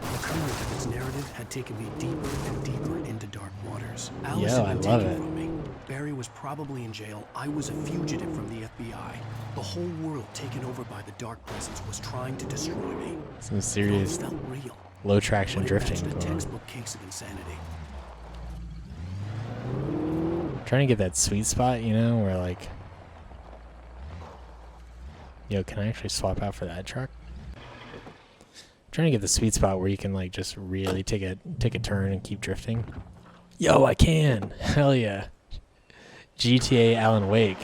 The current of its narrative had taken me deeper and deeper into dark waters. Alice Yo, I had been love taken it. from me. Barry was probably in jail. I was a fugitive from the FBI. The whole world taken over by the dark presence was trying to destroy me. Some It serious all felt real. low traction But it drifting matched a going on. textbook case of insanity. Trying to get that sweet spot, you know, where like, yo, can I actually swap out for that truck? Trying to get the sweet spot where you can like just really take a turn and keep drifting. Yo, I can. Hell yeah. GTA Alan Wake.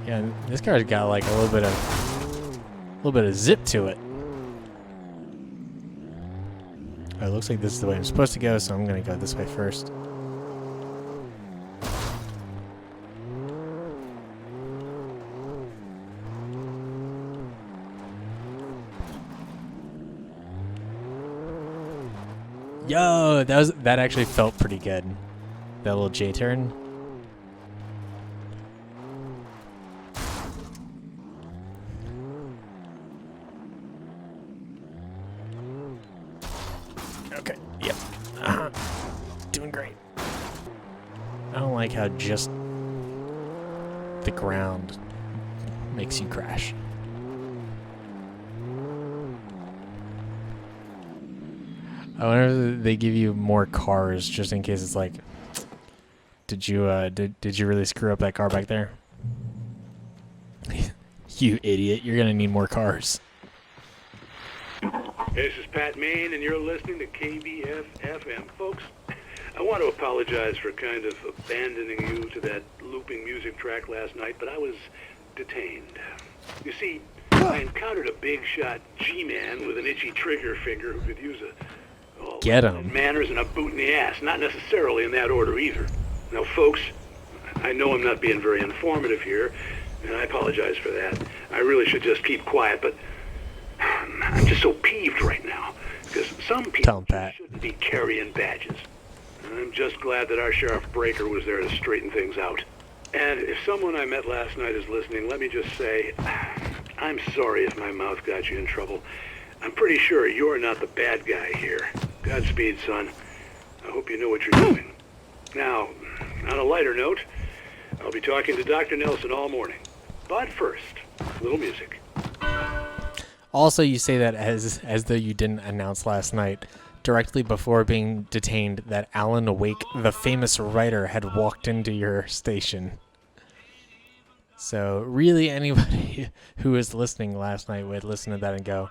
Yeah, this car's got like a little bit of zip to it. Oh, it looks like this is the way I'm supposed to go, so I'm gonna go this way first. Yo, that actually felt pretty good. That little J-turn. Okay, yep. Doing great. I don't like how just the ground makes you crash. I wonder if they give you more cars just in case it's like, did you really screw up that car back there? You idiot, you're gonna need more cars. This is Pat Main, and you're listening to KBF-FM. Folks, I want to apologize for kind of abandoning you to that looping music track last night, but I was detained. You see, I encountered a big-shot G-man with an itchy trigger finger who could use a Get him. manners and a boot in the ass. Not necessarily in that order either. Now, folks, I know I'm not being very informative here, and I apologize for that. I really should just keep quiet, but I'm just so peeved right now because some people shouldn't be carrying badges. I'm just glad that our Sheriff Breaker was there to straighten things out. And if someone I met last night is listening, let me just say, I'm sorry if my mouth got you in trouble. I'm pretty sure you're not the bad guy here. Godspeed, son. I hope you know what you're doing. Now, on a lighter note, I'll be talking to Dr. Nelson all morning. But first, a little music. Also, you say that as though you didn't announce last night, directly before being detained, that Alan Wake, the famous writer, had walked into your station. So really anybody who was listening last night would listen to that and go,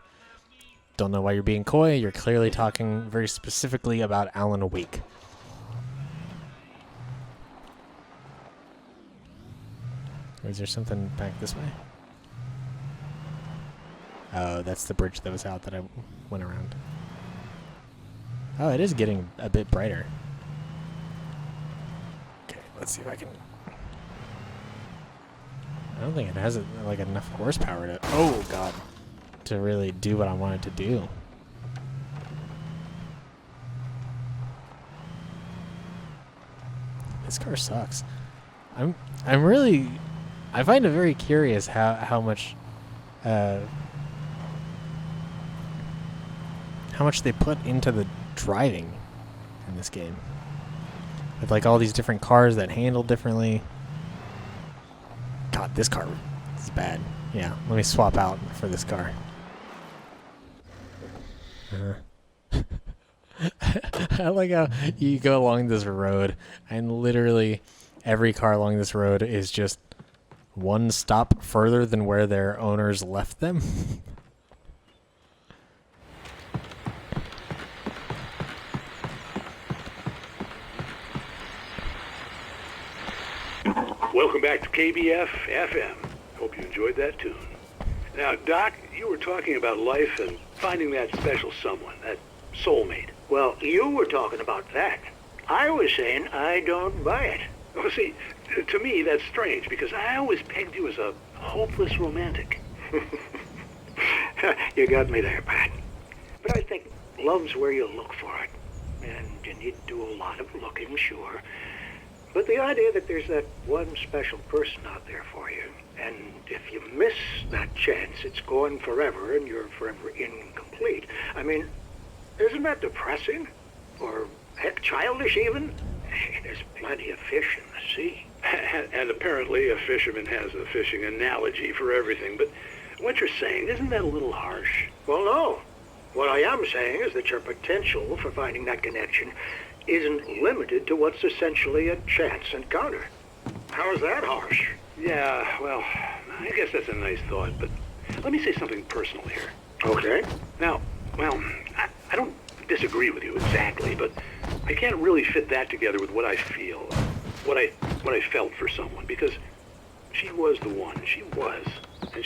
don't know why you're being coy, you're clearly talking very specifically about Alan Wake. Or is there something back this way? Oh, that's the bridge that was out that I went around. Oh, it is getting a bit brighter. Okay, let's see if I can... I don't think it has like enough horsepower to... Oh, God. To really do what I want it to do. This car sucks. I'm really... I find it very curious how much they put into the driving in this game. With like all these different cars that handle differently. God, this car is bad. Yeah, let me swap out for this car. I like how you go along this road and literally every car along this road is just one stop further than where their owners left them. Welcome back to KBF FM. Hope you enjoyed that tune. Now, Doc, you were talking about life and finding that special someone, that soulmate. Well, you were talking about that. I was saying I don't buy it. Well, see, to me, that's strange, because I always pegged you as a hopeless romantic. You got me there, Pat. But I think love's where you look for it. And you need to do a lot of looking, sure. But the idea that there's that one special person out there for you, and if you miss that chance, it's gone forever and you're forever incomplete. I mean, isn't that depressing? Or, heck, childish even? There's plenty of fish in the sea. And apparently a fisherman has a fishing analogy for everything, but what you're saying, isn't that a little harsh? Well, no. What I am saying is that your potential for finding that connection isn't limited to what's essentially a chance encounter. How is that harsh? Yeah, well, I guess that's a nice thought, but let me say something personal here. Okay. Now, well, I don't disagree with you exactly, but I can't really fit that together with what I feel, what I felt for someone, because she was the one. She was. And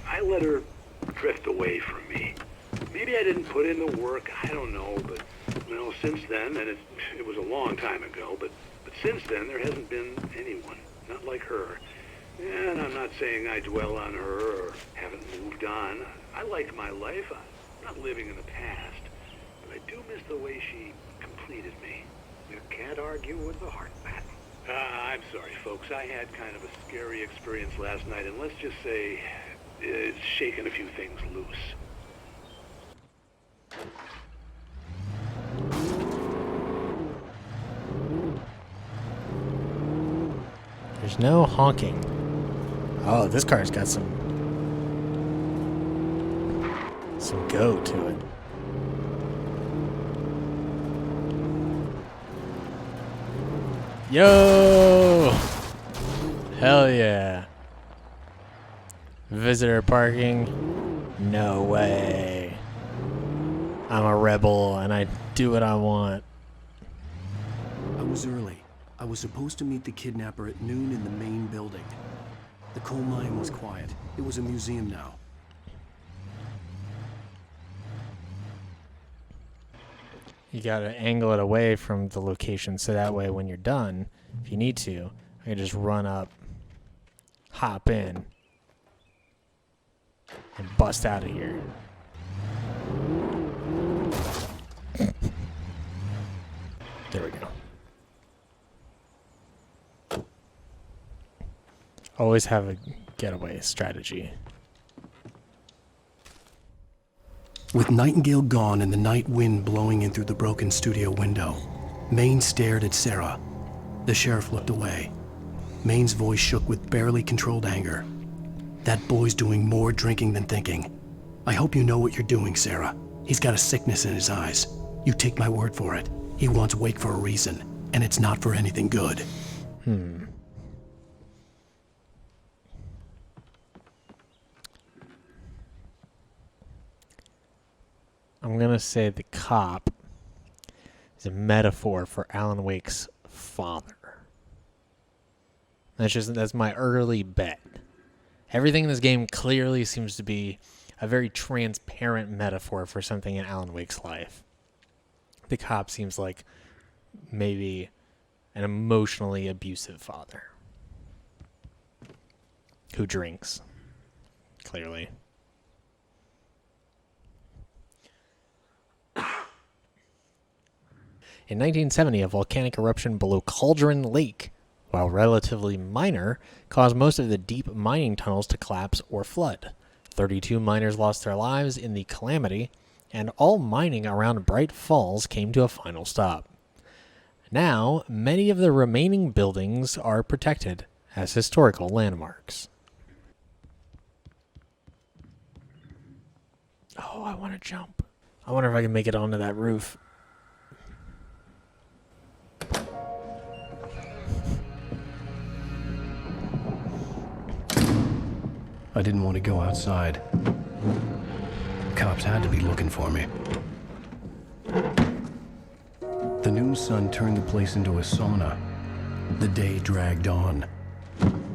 I let her drift away from me. Maybe I didn't put in the work, I don't know, but, well, since then, and it was a long time ago, but since then, there hasn't been anyone, not like her. And I'm not saying I dwell on her or haven't moved on. I like my life. I'm not living in the past, but I do miss the way she completed me. You can't argue with the heart, Pat. I'm sorry, folks. I had kind of a scary experience last night, and let's just say it's shaken a few things loose. There's no honking. Oh, this car's got some go to it. Yo! Hell yeah. Visitor parking? No way. I'm a rebel and I do what I want. I was early. I was supposed to meet the kidnapper at noon in the main building. The coal mine was quiet. It was a museum now. You gotta angle it away from the location so that way when you're done, if you need to, I can just run up, hop in, and bust out of here. Always have a getaway strategy. With Nightingale gone and the night wind blowing in through the broken studio window, Maine stared at Sarah. The sheriff looked away. Maine's voice shook with barely controlled anger. That boy's doing more drinking than thinking. I hope you know what you're doing, Sarah. He's got a sickness in his eyes. You take my word for it. He wants Wake for a reason, and it's not for anything good. I'm gonna say the cop is a metaphor for Alan Wake's father. That's my early bet. Everything in this game clearly seems to be a very transparent metaphor for something in Alan Wake's life. The cop seems like maybe an emotionally abusive father who drinks, clearly. In 1970, a volcanic eruption below Cauldron Lake, while relatively minor, caused most of the deep mining tunnels to collapse or flood. 32 miners lost their lives in the calamity, and all mining around Bright Falls came to a final stop. Now, many of the remaining buildings are protected as historical landmarks. Oh, I want to jump. I wonder if I can make it onto that roof. I didn't want to go outside. Cops had to be looking for me. The noon sun turned the place into a sauna. The day dragged on.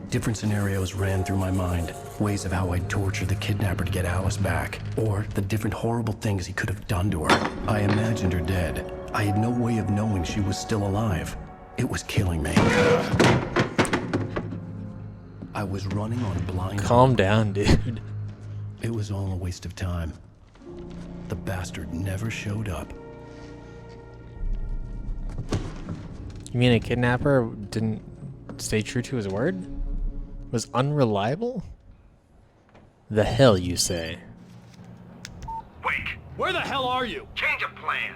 Different scenarios ran through my mind. Ways of how I'd torture the kidnapper to get Alice back. Or the different horrible things he could have done to her. I imagined her dead. I had no way of knowing she was still alive. It was killing me. I was running on blind. Calm down, dude. It was all a waste of time. The bastard never showed up. You mean a kidnapper didn't stay true to his word? Was unreliable? The hell you say? Wake! Where the hell are you? Change of plan.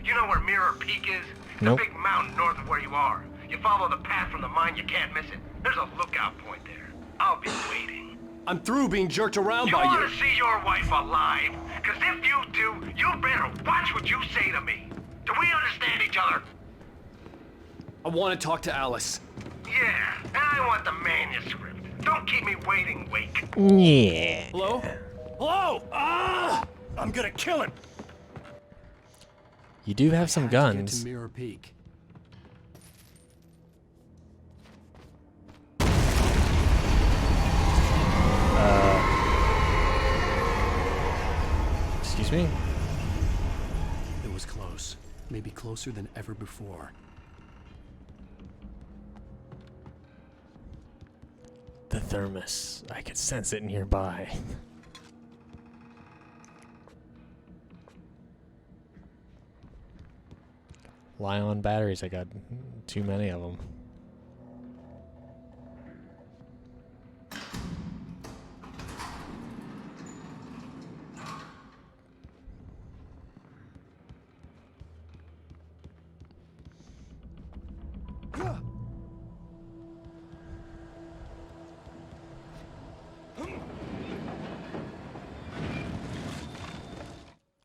You know where Mirror Peak is? Nope. The big mountain north of where you are. You follow the path from the mine, you can't miss it. There's a lookout point there. I'll be waiting. I'm through being jerked around You by want you. to see your wife alive? Because if you do, you better watch what you say to me. Do we understand each other? I want to talk to Alice. Yeah, and I want the manuscript. Don't keep me waiting, Wake. Yeah. Hello? Hello? Ah! I'm gonna kill him. You do have some Get to guns. Mirror Peak. Excuse me? It was close. Maybe closer than ever before. The thermos. I could sense it nearby. Li-ion batteries. I got too many of them.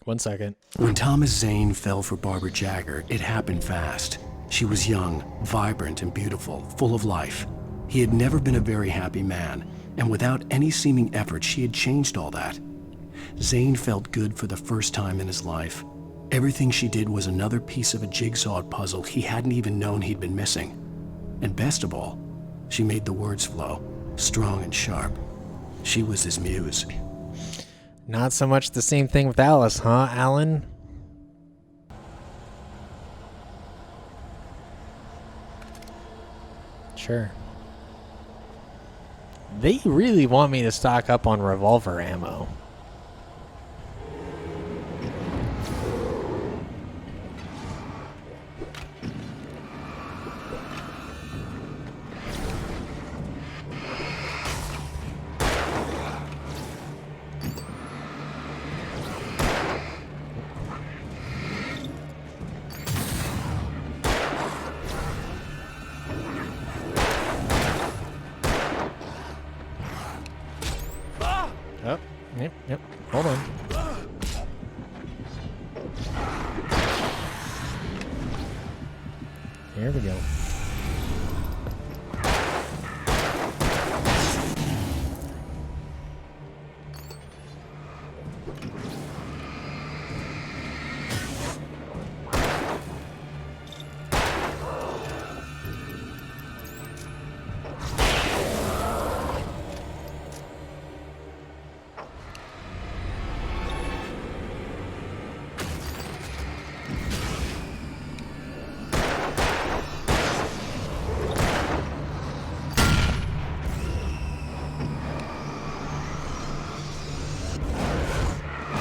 One second. When Thomas Zane fell for Barbara Jagger, it happened fast. She was young, vibrant, and beautiful, full of life. He had never been a very happy man, and without any seeming effort, she had changed all that. Zane felt good for the first time in his life. Everything she did was another piece of a jigsaw puzzle he hadn't even known he'd been missing. And best of all, she made the words flow, strong and sharp. She was his muse. Not so much the same thing with Alice, huh, Alan? Sure. They really want me to stock up on revolver ammo. Here we go.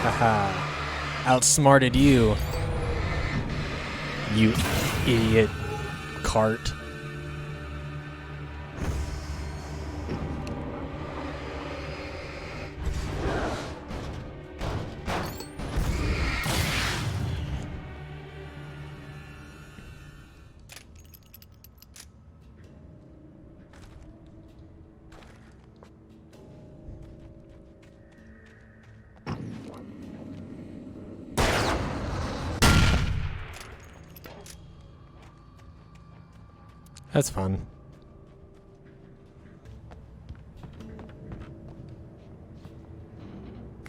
Haha. Outsmarted you. You idiot cart. That's fun.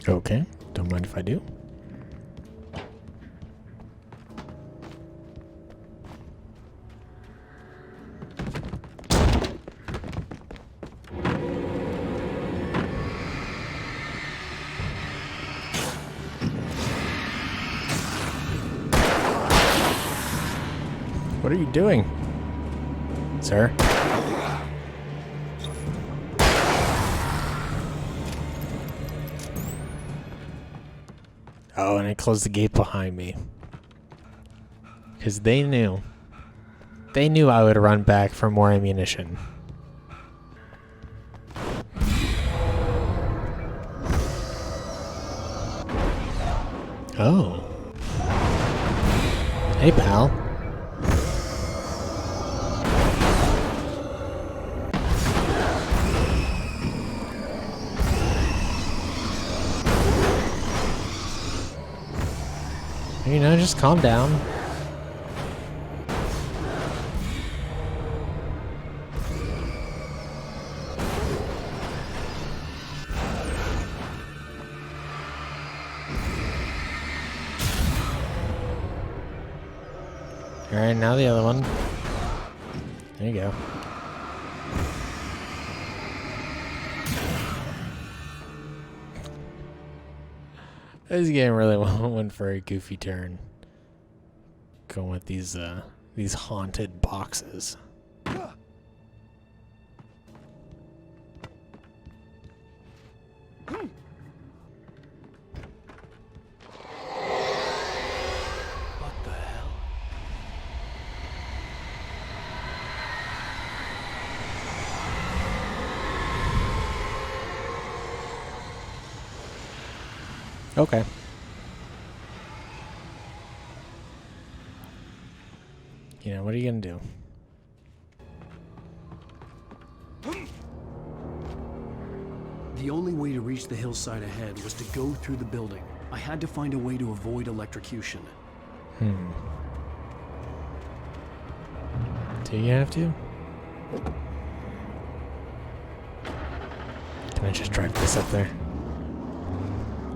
Okay, don't mind if I do. What are you doing, sir? Oh, and I closed the gate behind me. Because they knew. They knew I would run back for more ammunition. Oh. Hey, pal. You know, just calm down. Alright, now the other one. There you go. This game really went for a goofy turn. Going with these haunted boxes. What the hell? Okay. You know, what are you gonna do? The only way to reach the hillside ahead was to go through the building. I had to find a way to avoid electrocution. Do you have to? Can I just drive this up there?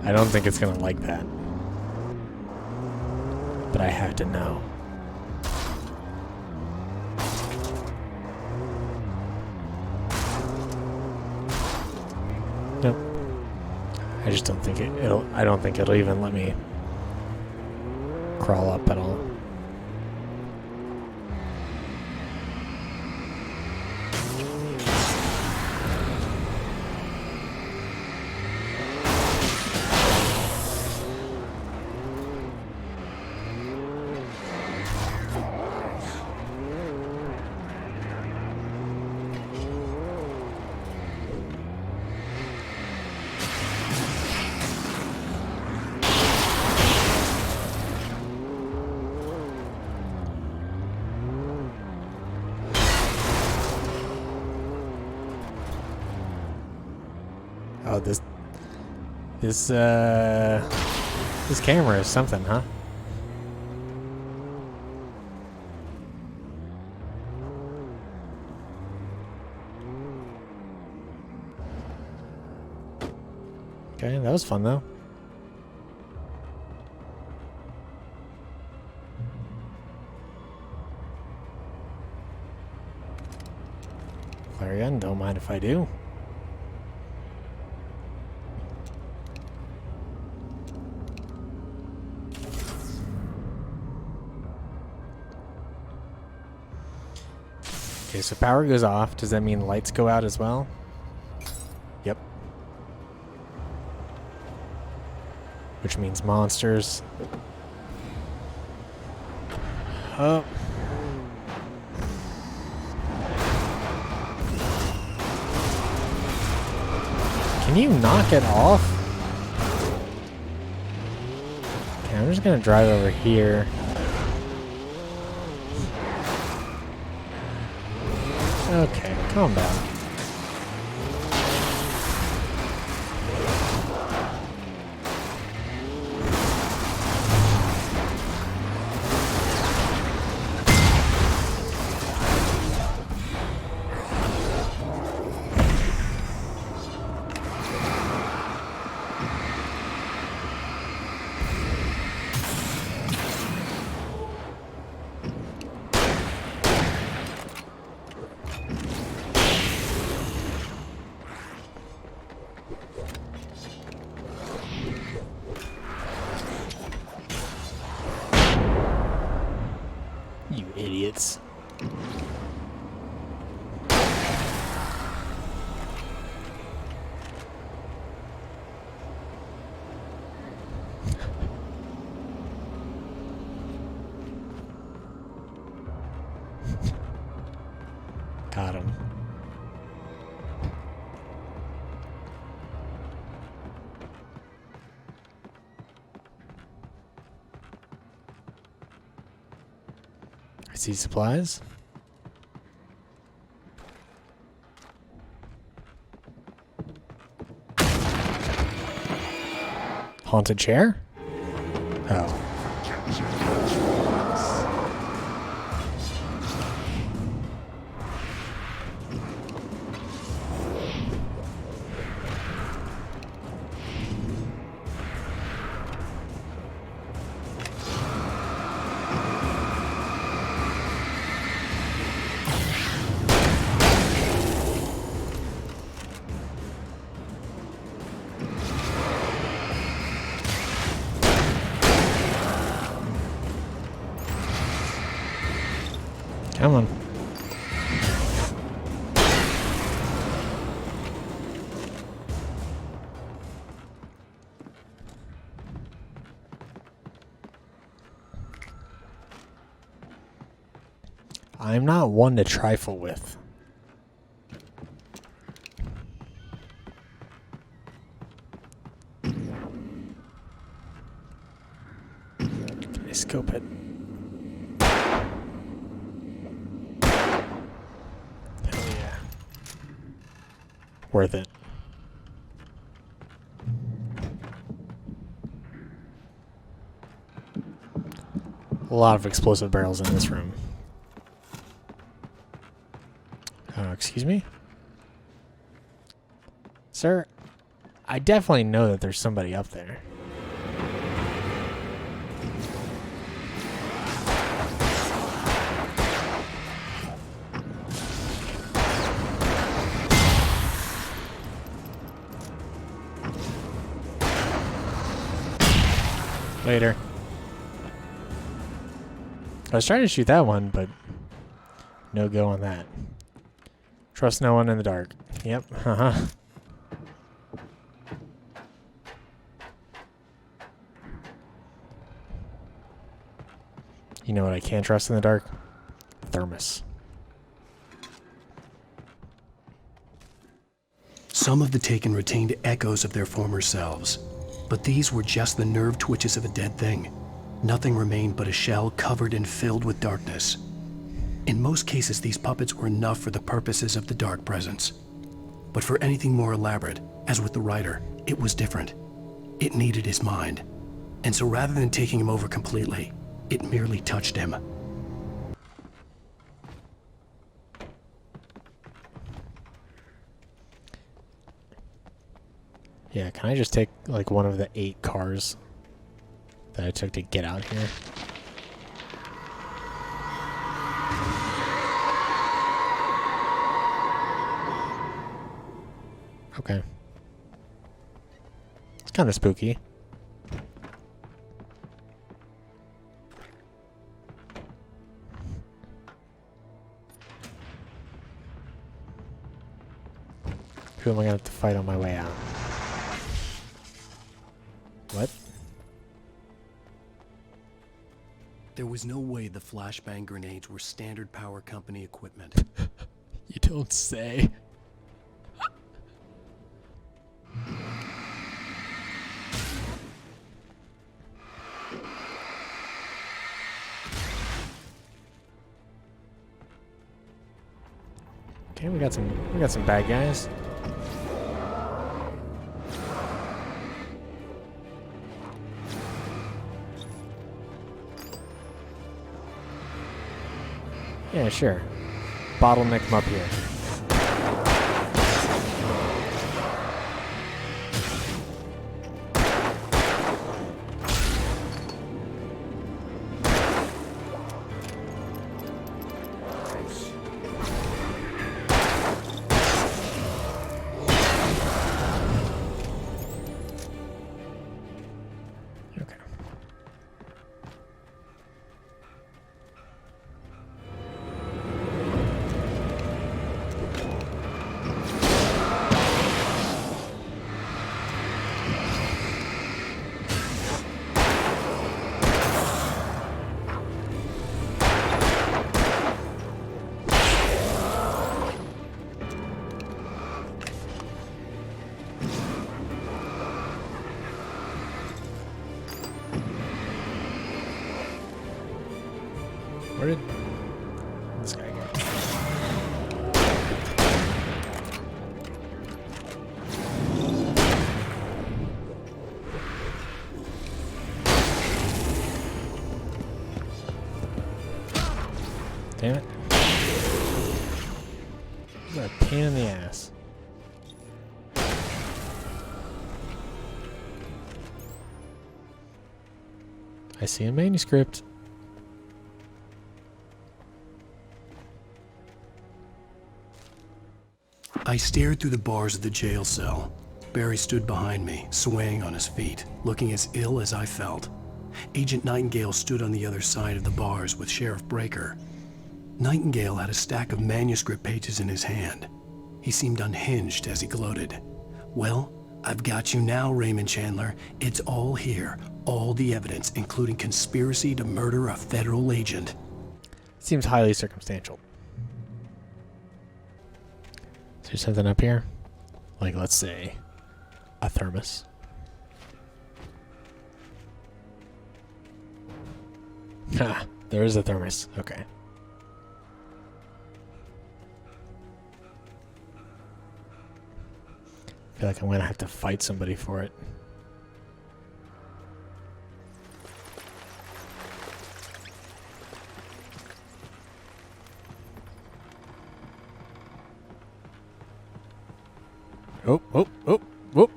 I don't think it's gonna like that. But I have to know. Nope. I just don't think I don't think it'll even let me crawl up at all. Oh, this camera is something, huh? Okay, that was fun though. Flare gun, don't mind if I do. Okay, so power goes off. Does that mean lights go out as well? Yep. Which means monsters. Oh. Can you knock it off? Okay, I'm just gonna drive over here. Okay, calm down. You idiots. Got him. I see supplies. Haunted chair? Oh. Come on. I'm not one to trifle with. Can I scope it? Worth it. A lot of explosive barrels in this room. Excuse me? Sir, I definitely know that there's somebody up there. Later. I was trying to shoot that one, but no go on that. Trust no one in the dark. Yep. Uh-huh. You know what I can't trust in the dark? Thermos. Some of the Taken retained echoes of their former selves, but these were just the nerve twitches of a dead thing. Nothing remained but a shell covered and filled with darkness. In most cases, these puppets were enough for the purposes of the dark presence. But for anything more elaborate, as with the writer, it was different. It needed his mind. And so rather than taking him over completely, it merely touched him. Yeah, can I just take like one of the 8 cars that I took to get out here? Okay. It's kind of spooky. Who am I going to have to fight on my way out? What? There was no way the flashbang grenades were Standard Power Company equipment. You don't say. Okay, we got some bad guys. Yeah, sure. Bottleneck them up here. Where did this guy go? Damn it. What a pain in the ass. I see a manuscript. I stared through the bars of the jail cell. Barry stood behind me, swaying on his feet, looking as ill as I felt. Agent Nightingale stood on the other side of the bars with Sheriff Breaker. Nightingale had a stack of manuscript pages in his hand. He seemed unhinged as he gloated. "Well, I've got you now, Raymond Chandler. It's all here. All the evidence, including conspiracy to murder a federal agent." Seems highly circumstantial. Is there something up here? Like, let's say, a thermos. Ha! There is a thermos. Okay. I feel like I'm gonna have to fight somebody for it. Oh, oh, oh, whoop,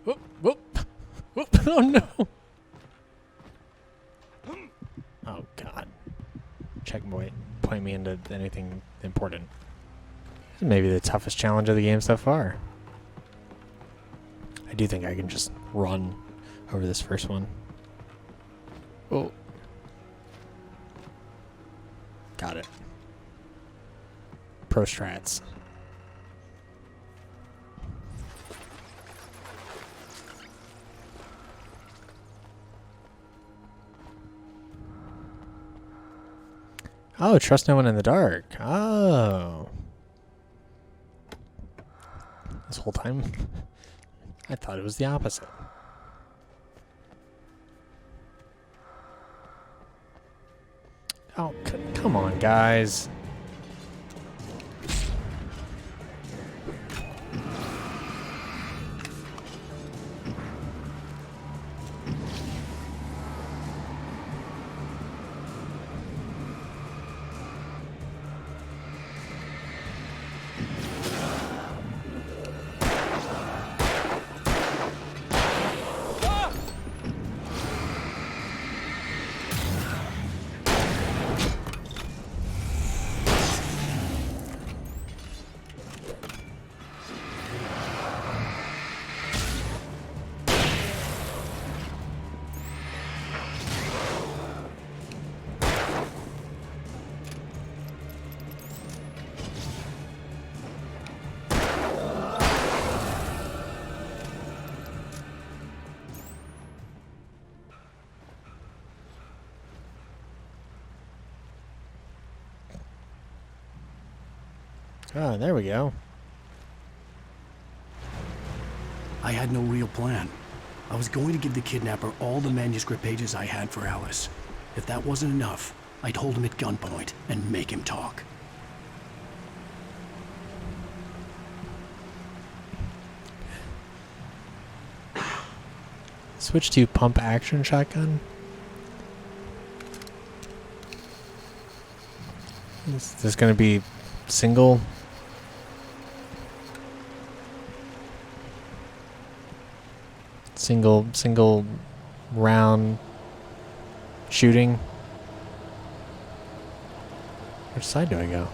whoop, whoop, whoop, oh no! Oh god. Checkpoint, point me into anything important. This is maybe the toughest challenge of the game so far. I do think I can just run over this first one. Oh. Got it. Pro strats. Oh, trust no one in the dark. Oh. This whole time, I thought it was the opposite. Oh, come on, guys. Oh, there we go. I had no real plan. I was going to give the kidnapper all the manuscript pages I had for Alice. If that wasn't enough, I'd hold him at gunpoint and make him talk. Switch to pump action shotgun. Is this going to be single? Single round shooting. Which side do I go?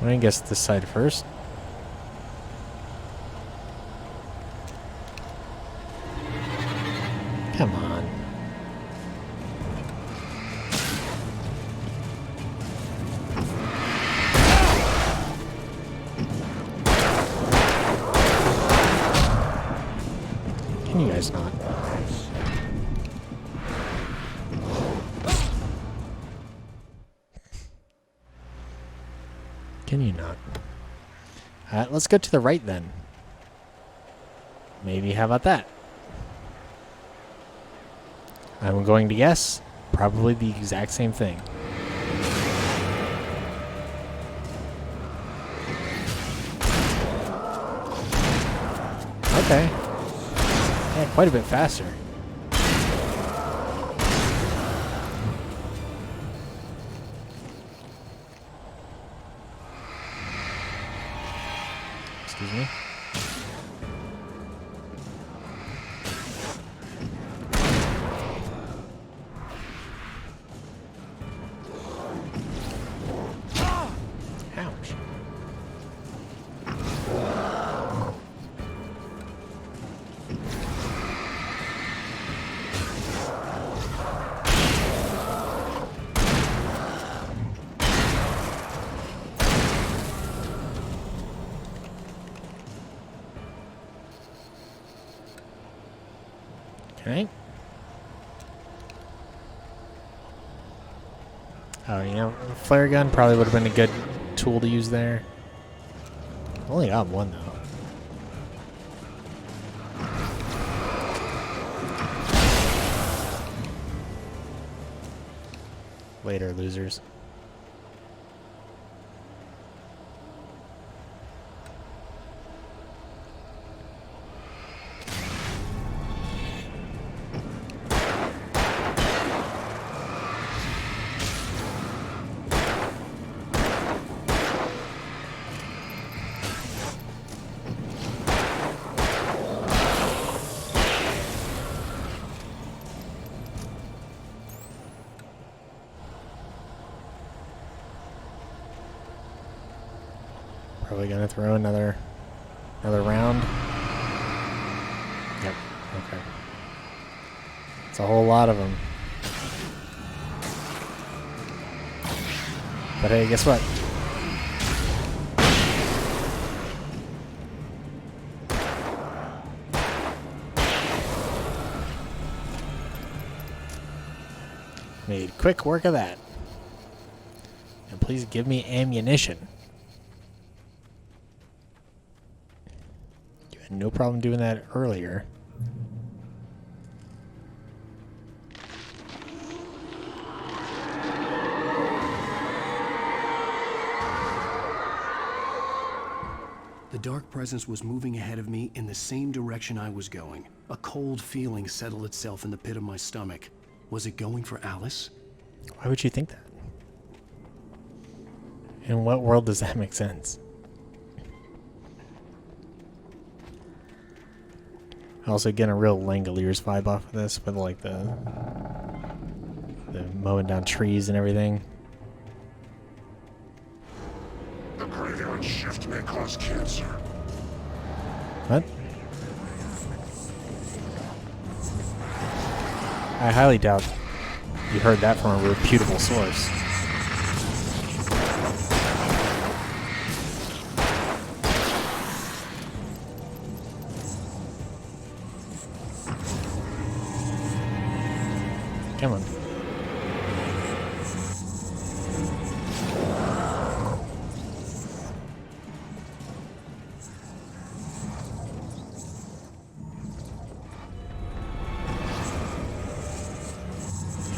I guess this side first. Come on. Can you guys not? Can you not? Alright, let's go to the right then. Maybe, how about that? I'm going to guess probably the exact same thing. Okay. Yeah, quite a bit faster. Excuse me. Ouch. Okay. Oh, you know, flare gun probably would have been a good tool to use there. Only got one though. Later, losers. Probably gonna throw another round. Yep. Okay. It's a whole lot of them. But hey, guess what? Made quick work of that. And please give me ammunition. You had no problem doing that earlier. The dark presence was moving ahead of me in the same direction I was going. A cold feeling settled itself in the pit of my stomach. Was it going for Alice? Why would you think that? In what world does that make sense? I also get a real Langoliers vibe off of this with like the mowing down trees and everything. The graveyard shift may cause cancer. What? I highly doubt you heard that from a reputable source. Come on.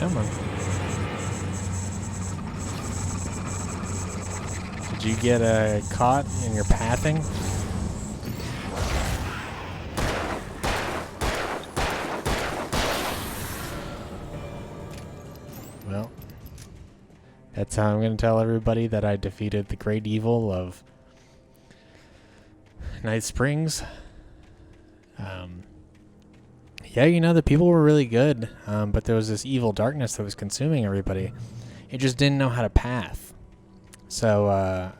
Come on. Did you get caught in your pathing? Well, that's how I'm going to tell everybody that I defeated the great evil of Night Springs. Yeah, you know, the people were really good, but there was this evil darkness that was consuming everybody. It just didn't know how to path. So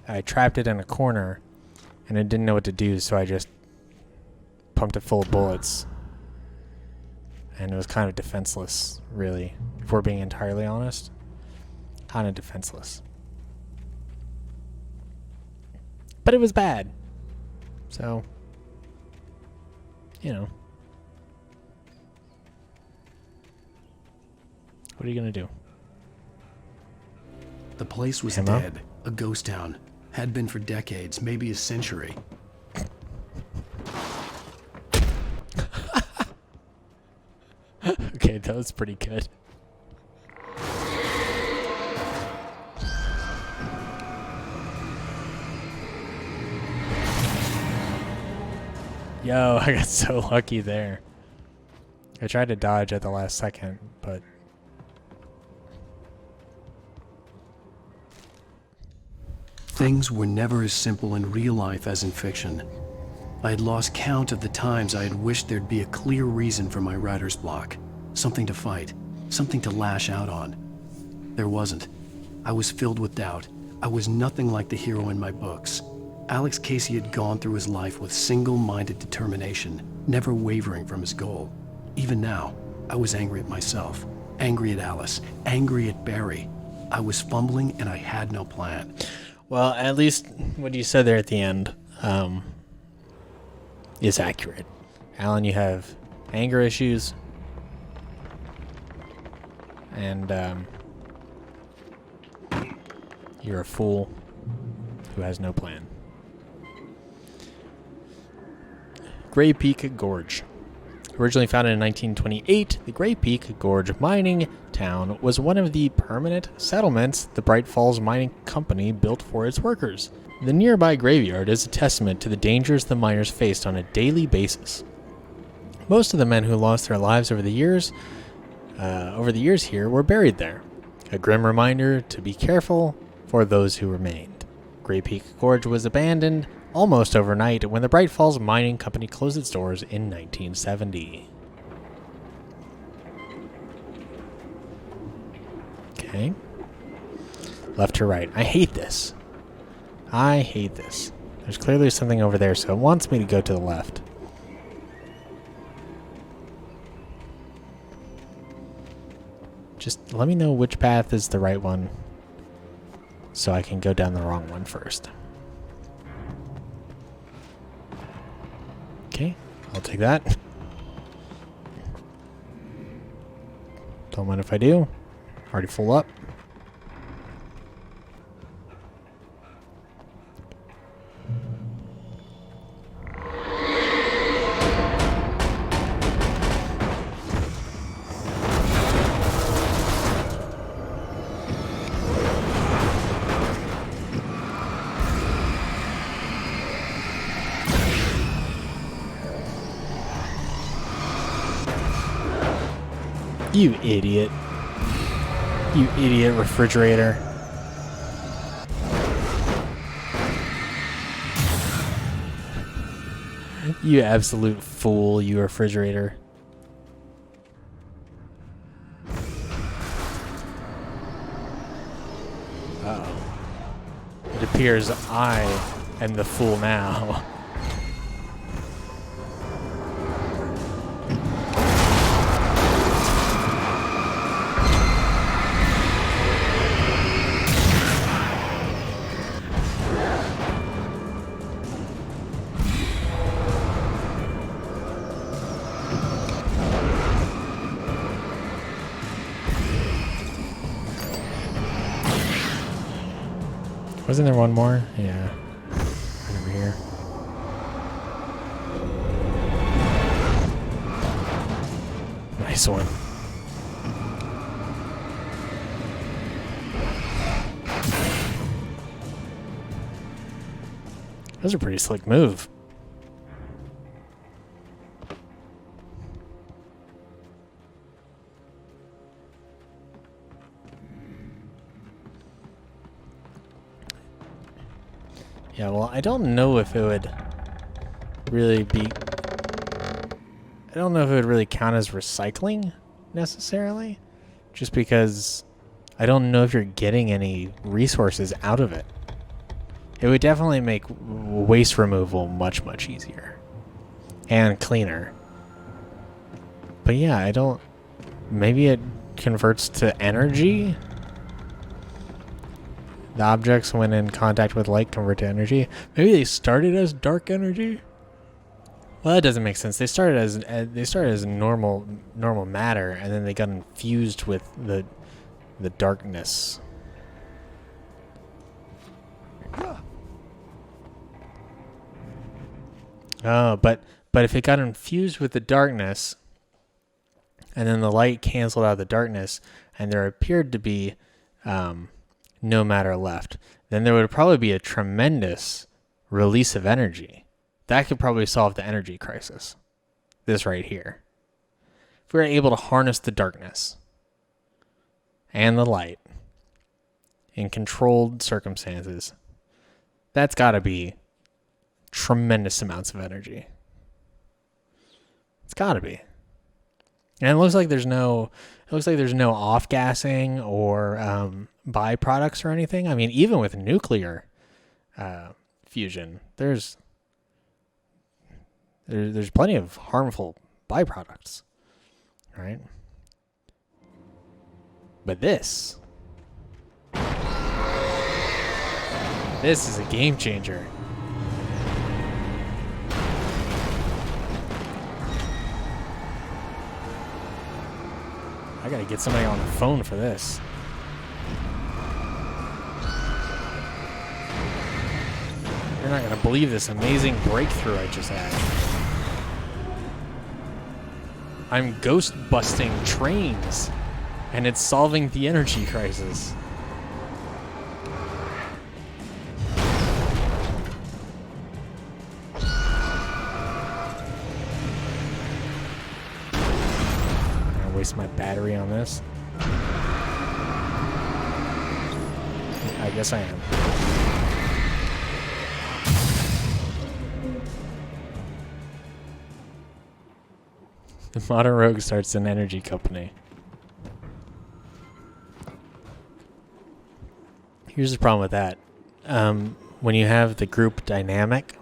I trapped it in a corner, and it didn't know what to do, so I just pumped it full of bullets. And it was kind of defenseless, really, if we're being entirely honest. Kind of defenseless. But it was bad. So, you know. What are you going to do? The place was Ammo? dead. A ghost town. Had been for decades, maybe a century. Okay, that was pretty good. Yo, I got so lucky there. I tried to dodge at the last second, but... Things were never as simple in real life as in fiction. I had lost count of the times I had wished there'd be a clear reason for my writer's block. Something to fight. Something to lash out on. There wasn't. I was filled with doubt. I was nothing like the hero in my books. Alex Casey had gone through his life with single-minded determination, never wavering from his goal. Even now, I was angry at myself, angry at Alice, angry at Barry. I was fumbling and I had no plan. Well, at least what you said there at the end is accurate. Alan, you have anger issues. And you're a fool who has no plan. Gray Peak Gorge. Originally founded in 1928, the Gray Peak Gorge mining town was one of the permanent settlements the Bright Falls Mining Company built for its workers. The nearby graveyard is a testament to the dangers the miners faced on a daily basis. Most of the men who lost their lives over the years here were buried there. A grim reminder to be careful for those who remained. Gray Peak Gorge was abandoned almost overnight when the Bright Falls Mining Company closed its doors in 1970. Okay. Left to right. I hate this. I hate this. There's clearly something over there, so it wants me to go to the left. Just let me know which path is the right one so I can go down the wrong one first. Okay, I'll take that. Don't mind if I do. Already full up. You idiot. You idiot refrigerator. You absolute fool, you refrigerator. Uh-oh. It appears I am the fool now. Wasn't there one more? Yeah. Right over here. Nice one. That was a pretty slick move. Yeah, well, I don't know if it would really be... I don't know if it would really count as recycling, necessarily. Just because I don't know if you're getting any resources out of it. It would definitely make waste removal much, much easier. And cleaner. But yeah, I don't... Maybe it converts to energy? The objects, when in contact with light, convert to energy. Maybe they started as dark energy? Well, that doesn't make sense. They started as normal matter, and then they got infused with the darkness. Oh, but if it got infused with the darkness, and then the light canceled out the darkness, and there appeared to be no matter left, then there would probably be a tremendous release of energy. That could probably solve the energy crisis. This right here. If we were able to harness the darkness and the light in controlled circumstances, that's got to be tremendous amounts of energy. It's got to be. And it looks like there's no off-gassing or byproducts or anything. I mean, even with nuclear fusion, there's plenty of harmful byproducts, right? But this is a game changer. I gotta get somebody on the phone for this. You're not gonna believe this amazing breakthrough I just had. I'm ghost busting trains, and it's solving the energy crisis. Waste my battery on this. I guess I am. The modern rogue starts an energy company. Here's the problem with that. When you have the group dynamic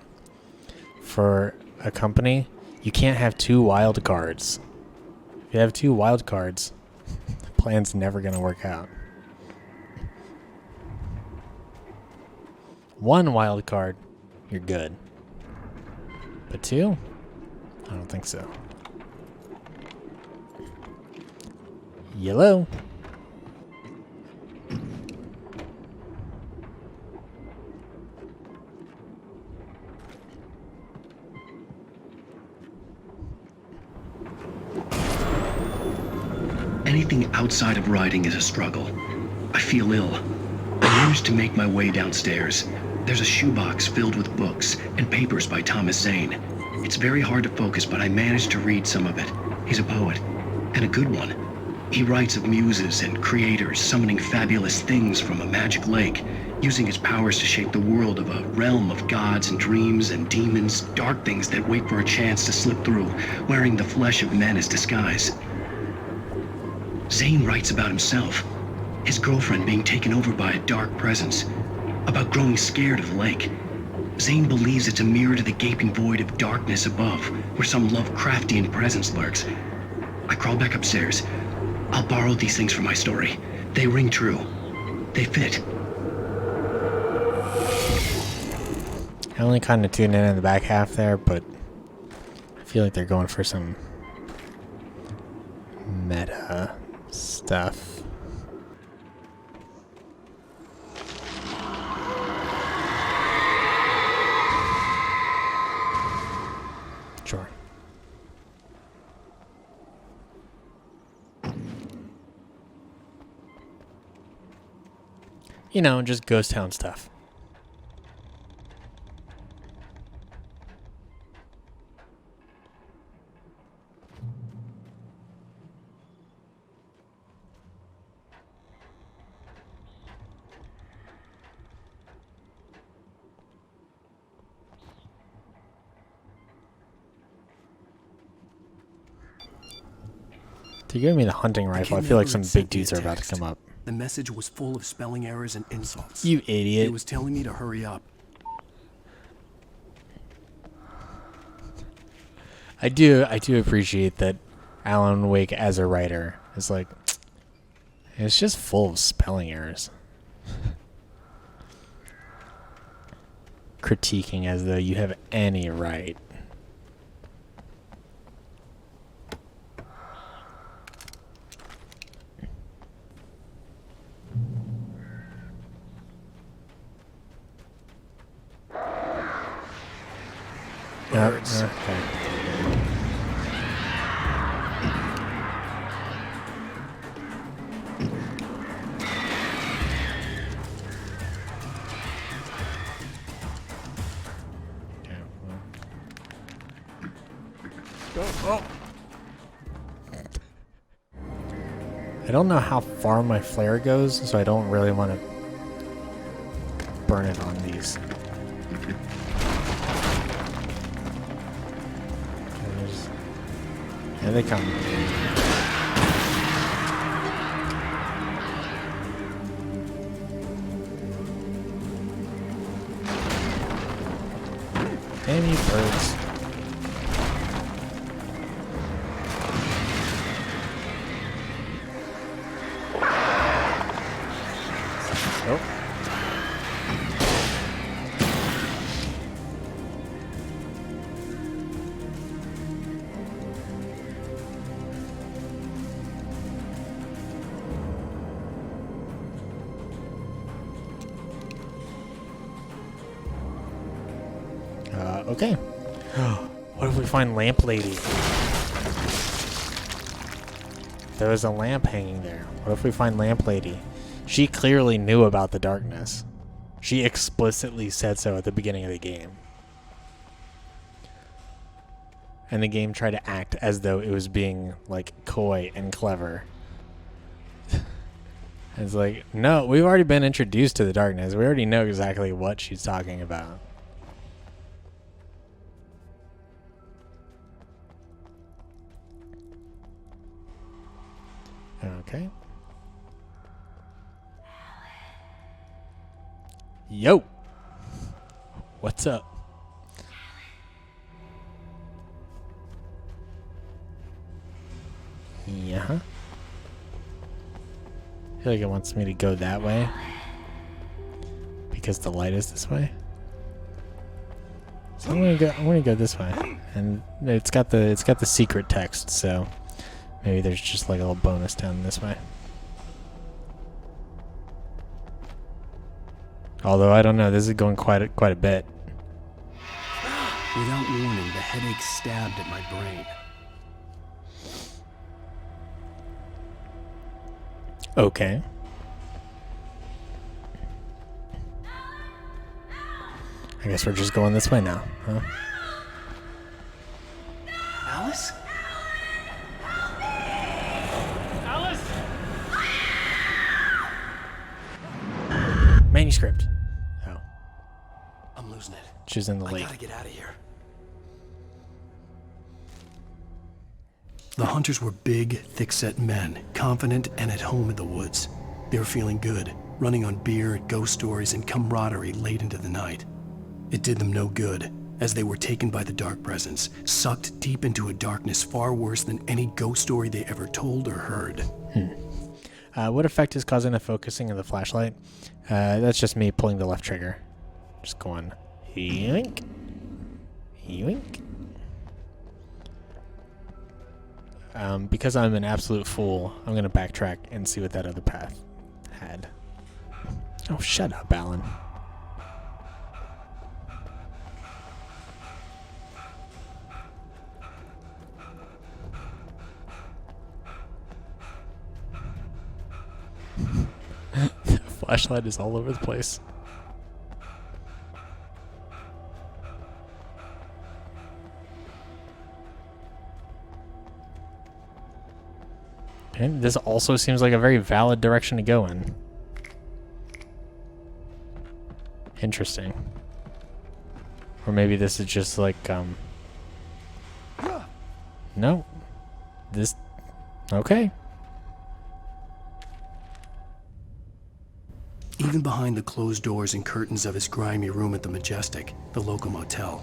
for a company, you can't have two wild cards. If you have two wild cards, the plan's never going to work out. One wild card, you're good. But two? I don't think so. Yellow. Anything outside of writing is a struggle. I feel ill. I managed to make my way downstairs. There's a shoebox filled with books and papers by Thomas Zane. It's very hard to focus, but I managed to read some of it. He's a poet, and a good one. He writes of muses and creators summoning fabulous things from a magic lake, using his powers to shape the world of a realm of gods and dreams and demons, dark things that wait for a chance to slip through, wearing the flesh of men as disguise. Zane writes about himself, his girlfriend being taken over by a dark presence, about growing scared of the lake. Zane believes it's a mirror to the gaping void of darkness above, where some Lovecraftian presence lurks. I crawl back upstairs. I'll borrow these things for my story. They ring true. They fit. I only kind of tuned in the back half there, but I feel like they're going for some meta stuff. Sure. You know, just ghost town stuff. If you give me the hunting rifle, I kid feel like never some had sent big me a dudes are about to text. come up. The message was full of spelling errors and insults. You idiot. It was telling me to hurry up. I do appreciate that Alan Wake as a writer is like, it's just full of spelling errors. Critiquing as though you have any right. Birds. Okay. I don't know how far my flare goes, so I don't really want to burn it on these. Here they come. Damn you birds. Nope. Okay. What if we find Lamp Lady? There was a lamp hanging there. What if we find Lamp Lady? She clearly knew about the darkness. She explicitly said so at the beginning of the game. And the game tried to act as though it was being, like, coy and clever. It's like, no, we've already been introduced to the darkness. We already know exactly what she's talking about. Okay. Yo. What's up? Yeah. I feel like it wants me to go that way because the light is this way. So I'm gonna go this way, and it's got the secret text, so maybe there's just like a little bonus down this way. Although I don't know, this is going quite a bit. Without warning, the headache stabbed at my brain. Okay. I guess we're just going this way now, huh? Alice? Manuscript. Oh. I'm losing it. She's in the I lake. gotta get out of here. The hunters were big, thick-set men, confident and at home in the woods. They were feeling good, running on beer, ghost stories, and camaraderie late into the night. It did them no good, as they were taken by the dark presence, sucked deep into a darkness far worse than any ghost story they ever told or heard. What effect is causing the focusing of the flashlight? That's just me pulling the left trigger. Just going, yoink, yoink. Because I'm an absolute fool, I'm going to backtrack and see what that other path had. Oh, shut up, Alan. The flashlight is all over the place. And this also seems like a very valid direction to go in. Interesting. Or maybe this is just like, no. This Okay. Even behind the closed doors and curtains of his grimy room at the Majestic, the local motel,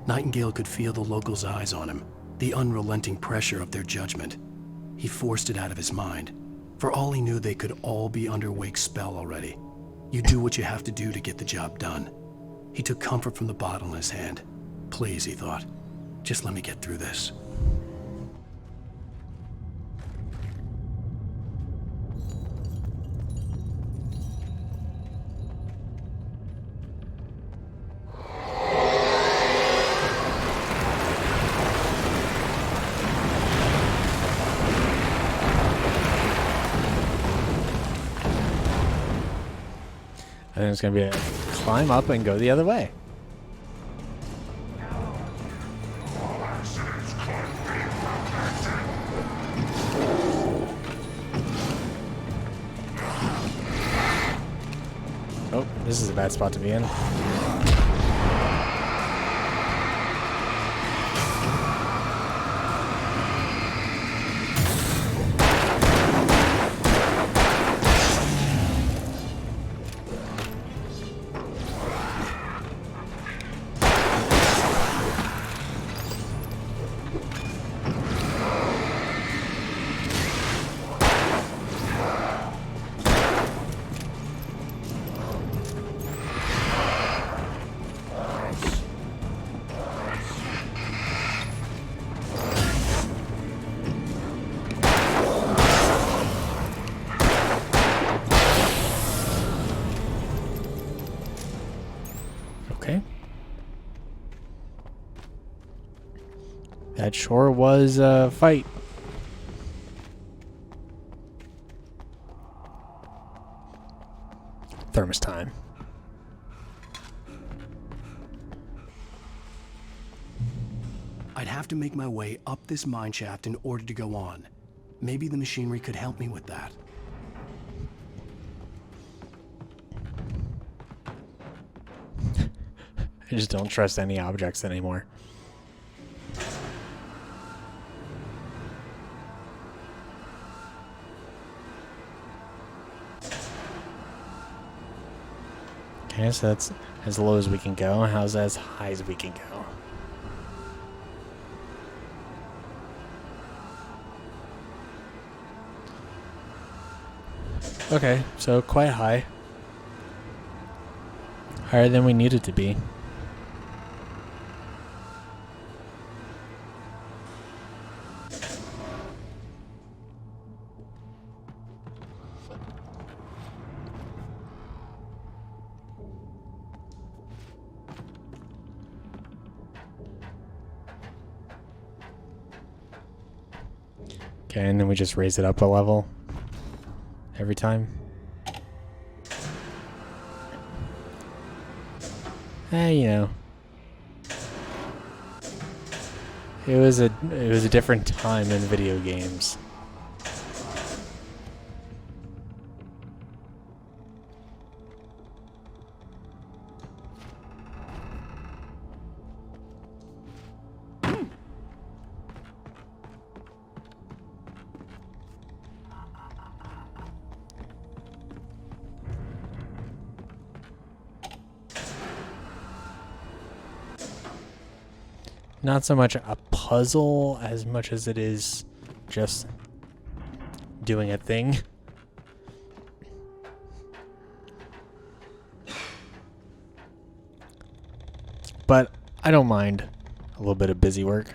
Nightingale could feel the locals' eyes on him, the unrelenting pressure of their judgment. He forced it out of his mind. For all he knew, they could all be under Wake's spell already. You do what you have to do to get the job done. He took comfort from the bottle in his hand. Please, he thought, just let me get through this. I think it's going to be a climb up and go the other way. Oh, this is a bad spot to be in. Okay. That sure was a fight. Thermos time. I'd have to make my way up this mine shaft in order to go on. Maybe the machinery could help me with that. I just don't trust any objects anymore. Okay, so that's as low as we can go. How's as high as we can go? Okay, so quite high. Higher than we needed to be. Okay, and then we just raise it up a level every time. You know, it was a different time in video games. Not so much a puzzle as much as it is just doing a thing. But I don't mind a little bit of busy work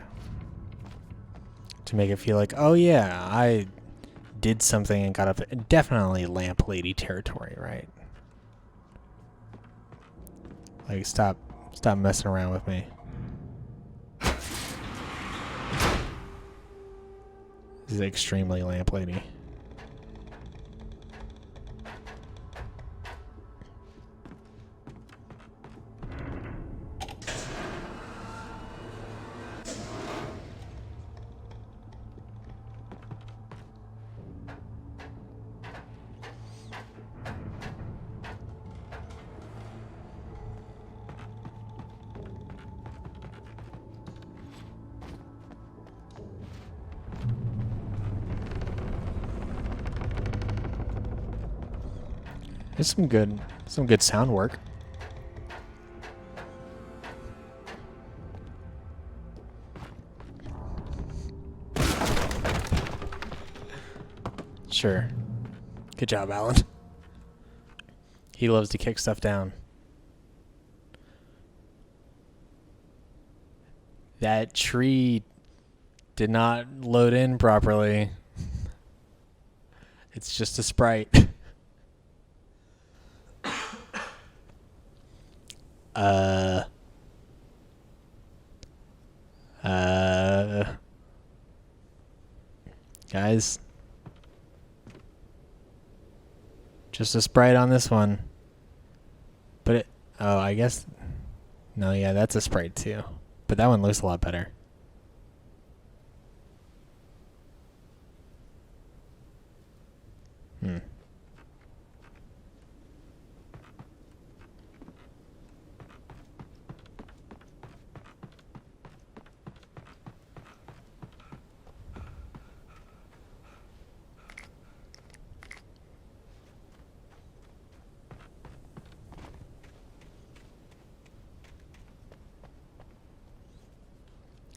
to make it feel like, oh yeah, I did something and got up. Definitely lamp lady territory, right? Like, stop messing around with me. This is extremely lamp lady. There's some good sound work. Sure. Good job, Alan. He loves to kick stuff down. That tree did not load in properly. It's just a sprite. Guys. Just a sprite on this one. But it... Oh, I guess... No, yeah, that's a sprite too. But that one looks a lot better.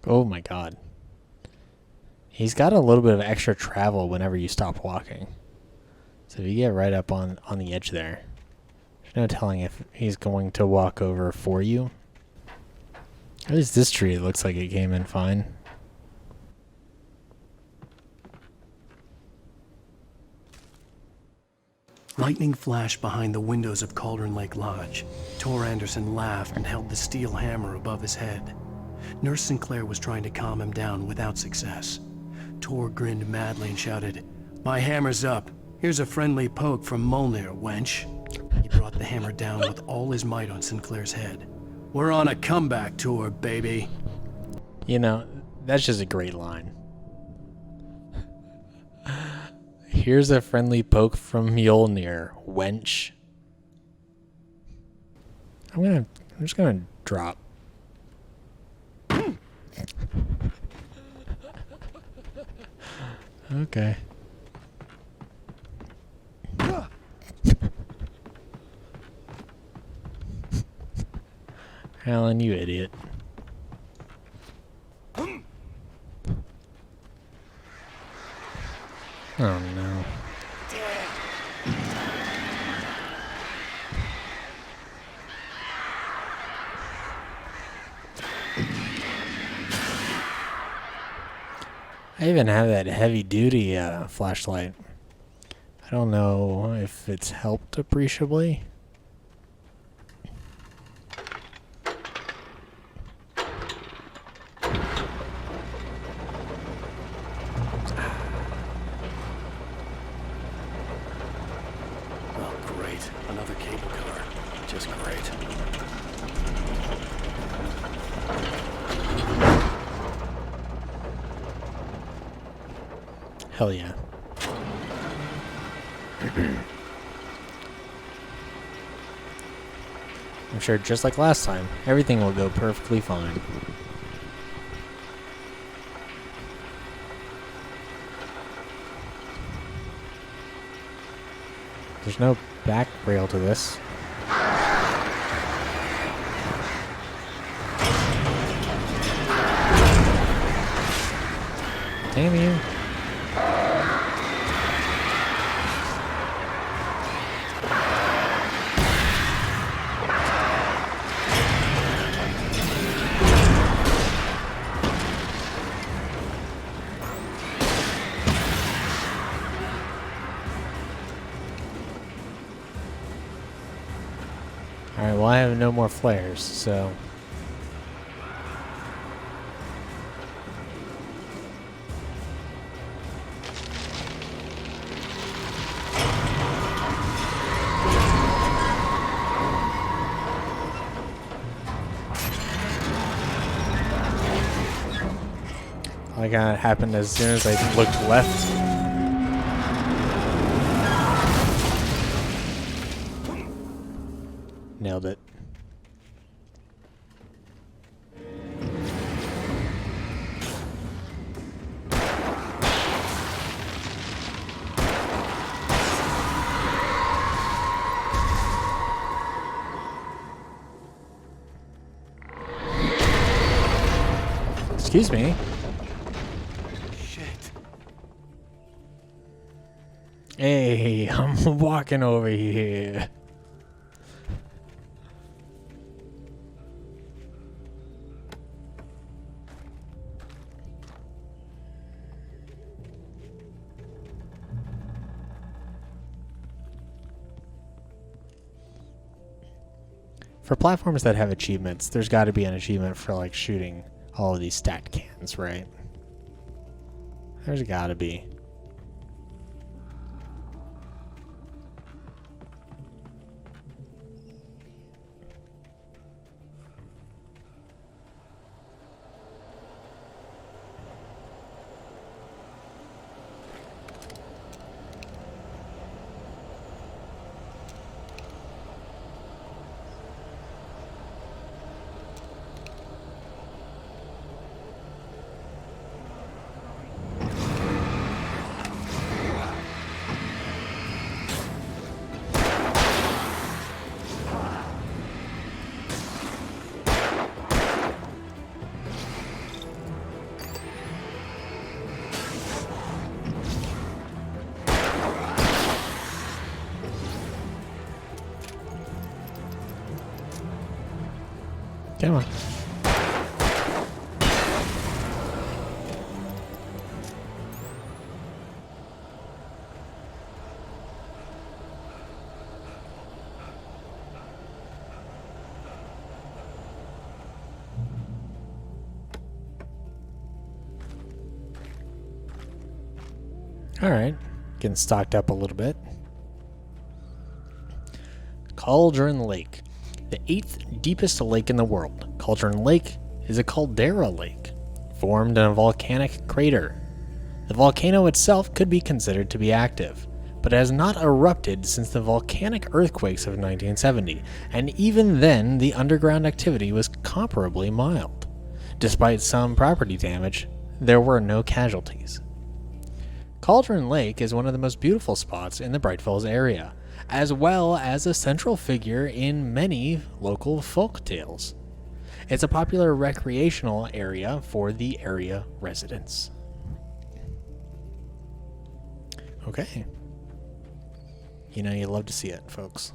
Oh my god. He's got a little bit of extra travel whenever you stop walking. So if you get right up on the edge there, there's no telling if he's going to walk over for you. At least this tree looks like it came in fine. Lightning flashed behind the windows of Cauldron Lake Lodge. Tor Anderson laughed and held the steel hammer above his head. Nurse Sinclair was trying to calm him down without success. Tor grinned madly and shouted, "My hammer's up. Here's a friendly poke from Molnir, wench." He brought the hammer down with all his might on Sinclair's head. "We're on a comeback tour, baby." You know, that's just a great line. Here's a friendly poke from Mjolnir, wench. I'm just gonna drop. Okay. Alan, you idiot. Oh no. I even have that heavy duty flashlight. I don't know if it's helped appreciably. Oh, great. Another cable car. Just great. Hell yeah. I'm sure just like last time, everything will go perfectly fine. There's no back rail to this. Damn you. Alright, well I have no more flares, so... Like that happened as soon as I looked left. Nailed it. Excuse me. Shit. Hey, I'm walking over here. For platforms that have achievements, there's got to be an achievement for like shooting all of these stat cans, right? There's got to be. Come on. All right, getting stocked up a little bit. Cauldron Lake, the 8th deepest lake in the world. Cauldron Lake is a caldera lake, formed in a volcanic crater. The volcano itself could be considered to be active, but it has not erupted since the volcanic earthquakes of 1970, and even then the underground activity was comparably mild. Despite some property damage, there were no casualties. Cauldron Lake is one of the most beautiful spots in the Bright Falls area, as well as a central figure in many local folk tales. It's a popular recreational area for the area residents. Okay. You know, you love to see it, folks.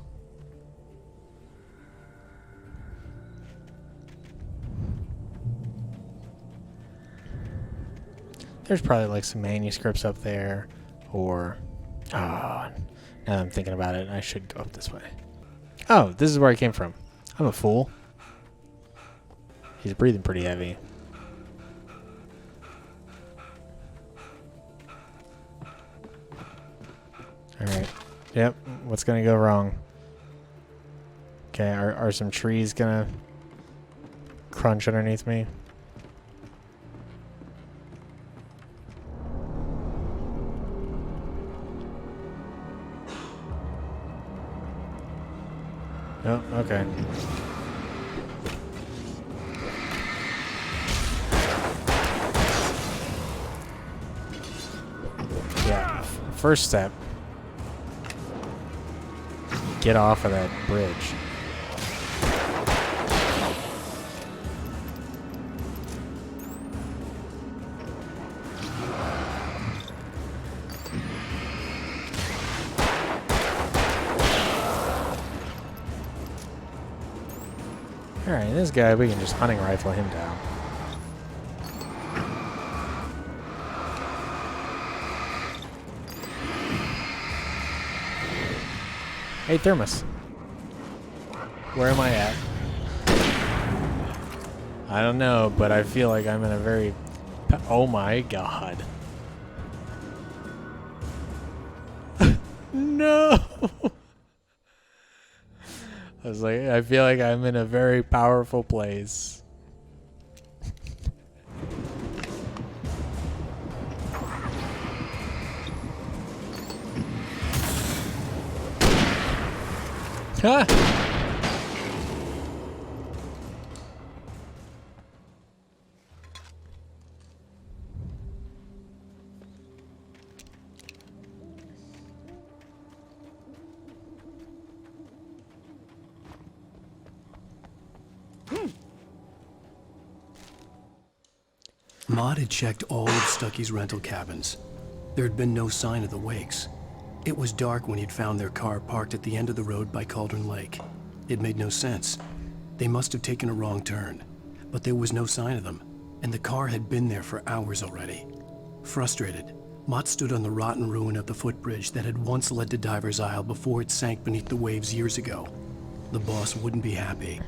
There's probably like some manuscripts up there, or... Oh, now that I'm thinking about it, I should go up this way. Oh, this is where I came from. I'm a fool. He's breathing pretty heavy. Alright. Yep, what's gonna go wrong? Okay, are some trees gonna crunch underneath me? Oh, okay. Yeah, first step. Get off of that bridge. Alright, this guy, we can just hunting rifle him down. Hey, Thermos. Where am I at? I don't know, but I feel like I'm in a very... Oh my god. No! I was like, I feel like I'm in a very powerful place. Ha! Maude had checked all of Stucky's rental cabins. There had been no sign of the Wakes. It was dark when he'd found their car parked at the end of the road by Cauldron Lake. It made no sense. They must have taken a wrong turn. But there was no sign of them, and the car had been there for hours already. Frustrated, Mott stood on the rotten ruin of the footbridge that had once led to Diver's Isle before it sank beneath the waves years ago. The boss wouldn't be happy.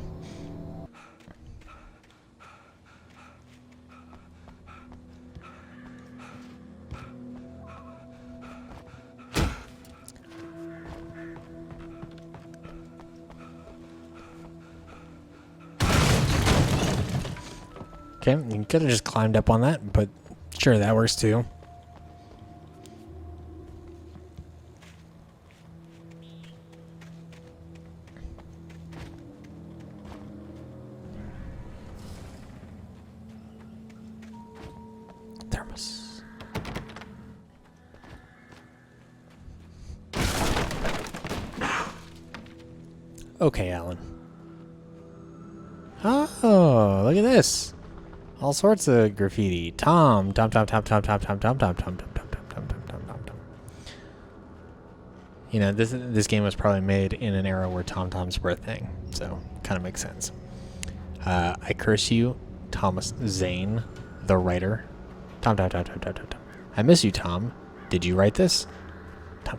Okay, you could have just climbed up on that, but sure, that works too. Thermos. Okay, Alan. Oh, look at this. All sorts of graffiti. Tom. You know, this game was probably made in an era where Tom-Toms were a thing, so kind of makes sense. I curse you, Thomas Zane, the writer. Tom. I miss you, Tom. Did you write this? Tom.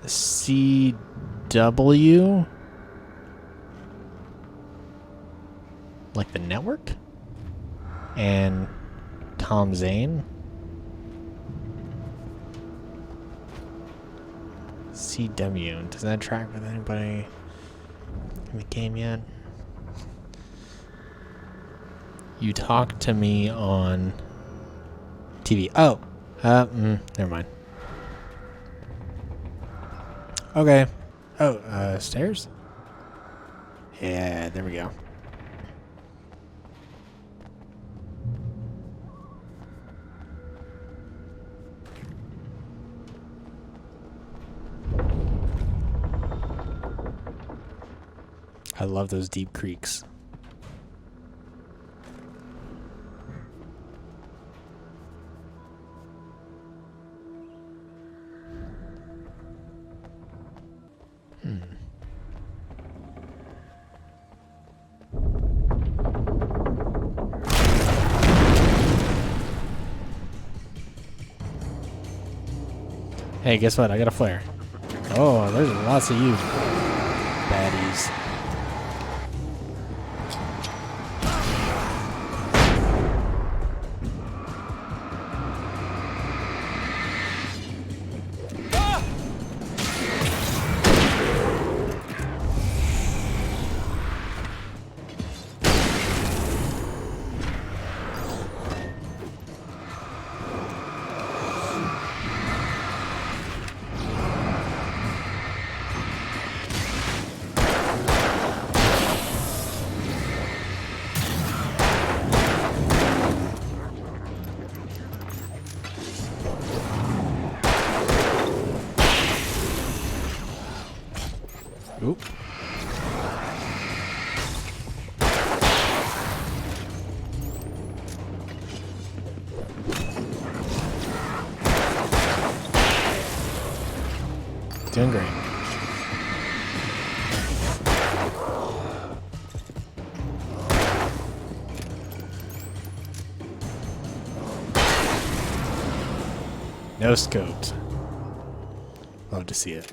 CW. Like the network? And Tom Zane? CW. Does that track with anybody in the game yet? You talk to me on TV. Oh! Never mind. Okay. Oh, stairs? Yeah, there we go. I love those deep creeks. Hey, guess what? I got a flare. Oh, there's lots of you baddies. Oop. Doing great. No scoped. Love to see it.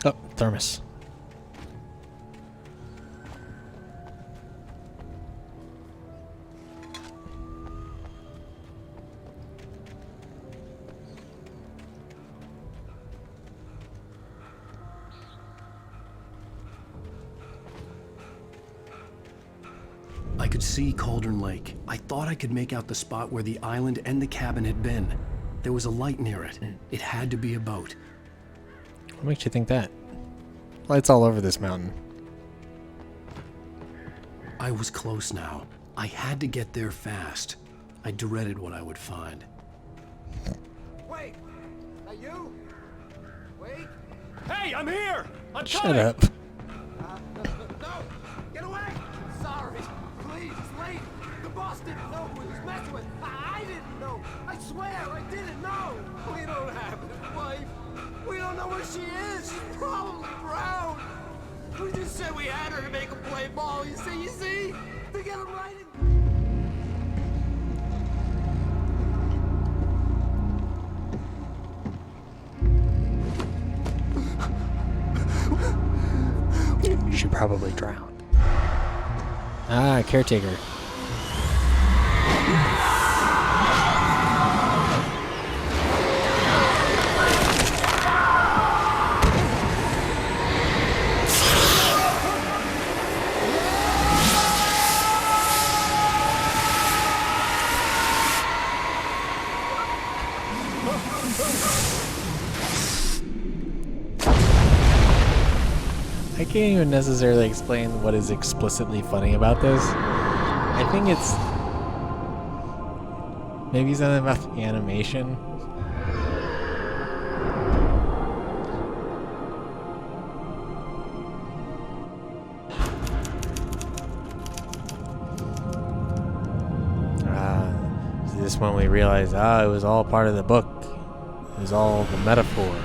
Oh, thermos. I could see Cauldron Lake. I thought I could make out the spot where the island and the cabin had been. There was a light near it. It had to be a boat. What makes you think that? Lights all over this mountain. I was close now. I had to get there fast. I dreaded what I would find. Wait! Are you? Wait! Hey, I'm here! I'm Shut coming! up. No! Get away! Sorry. Please, it's late. The boss didn't know who he was messing with. I didn't know. I swear, I didn't know. We don't have his wife. We don't know where she is. She's probably drowned. We just said we had her to make him play ball. You see? To get him right in. She probably drowned. Ah, caretaker. I can't even necessarily explain what is explicitly funny about this. I think it's maybe something about the animation. This one we realized, it was all part of the book. It was all the metaphor.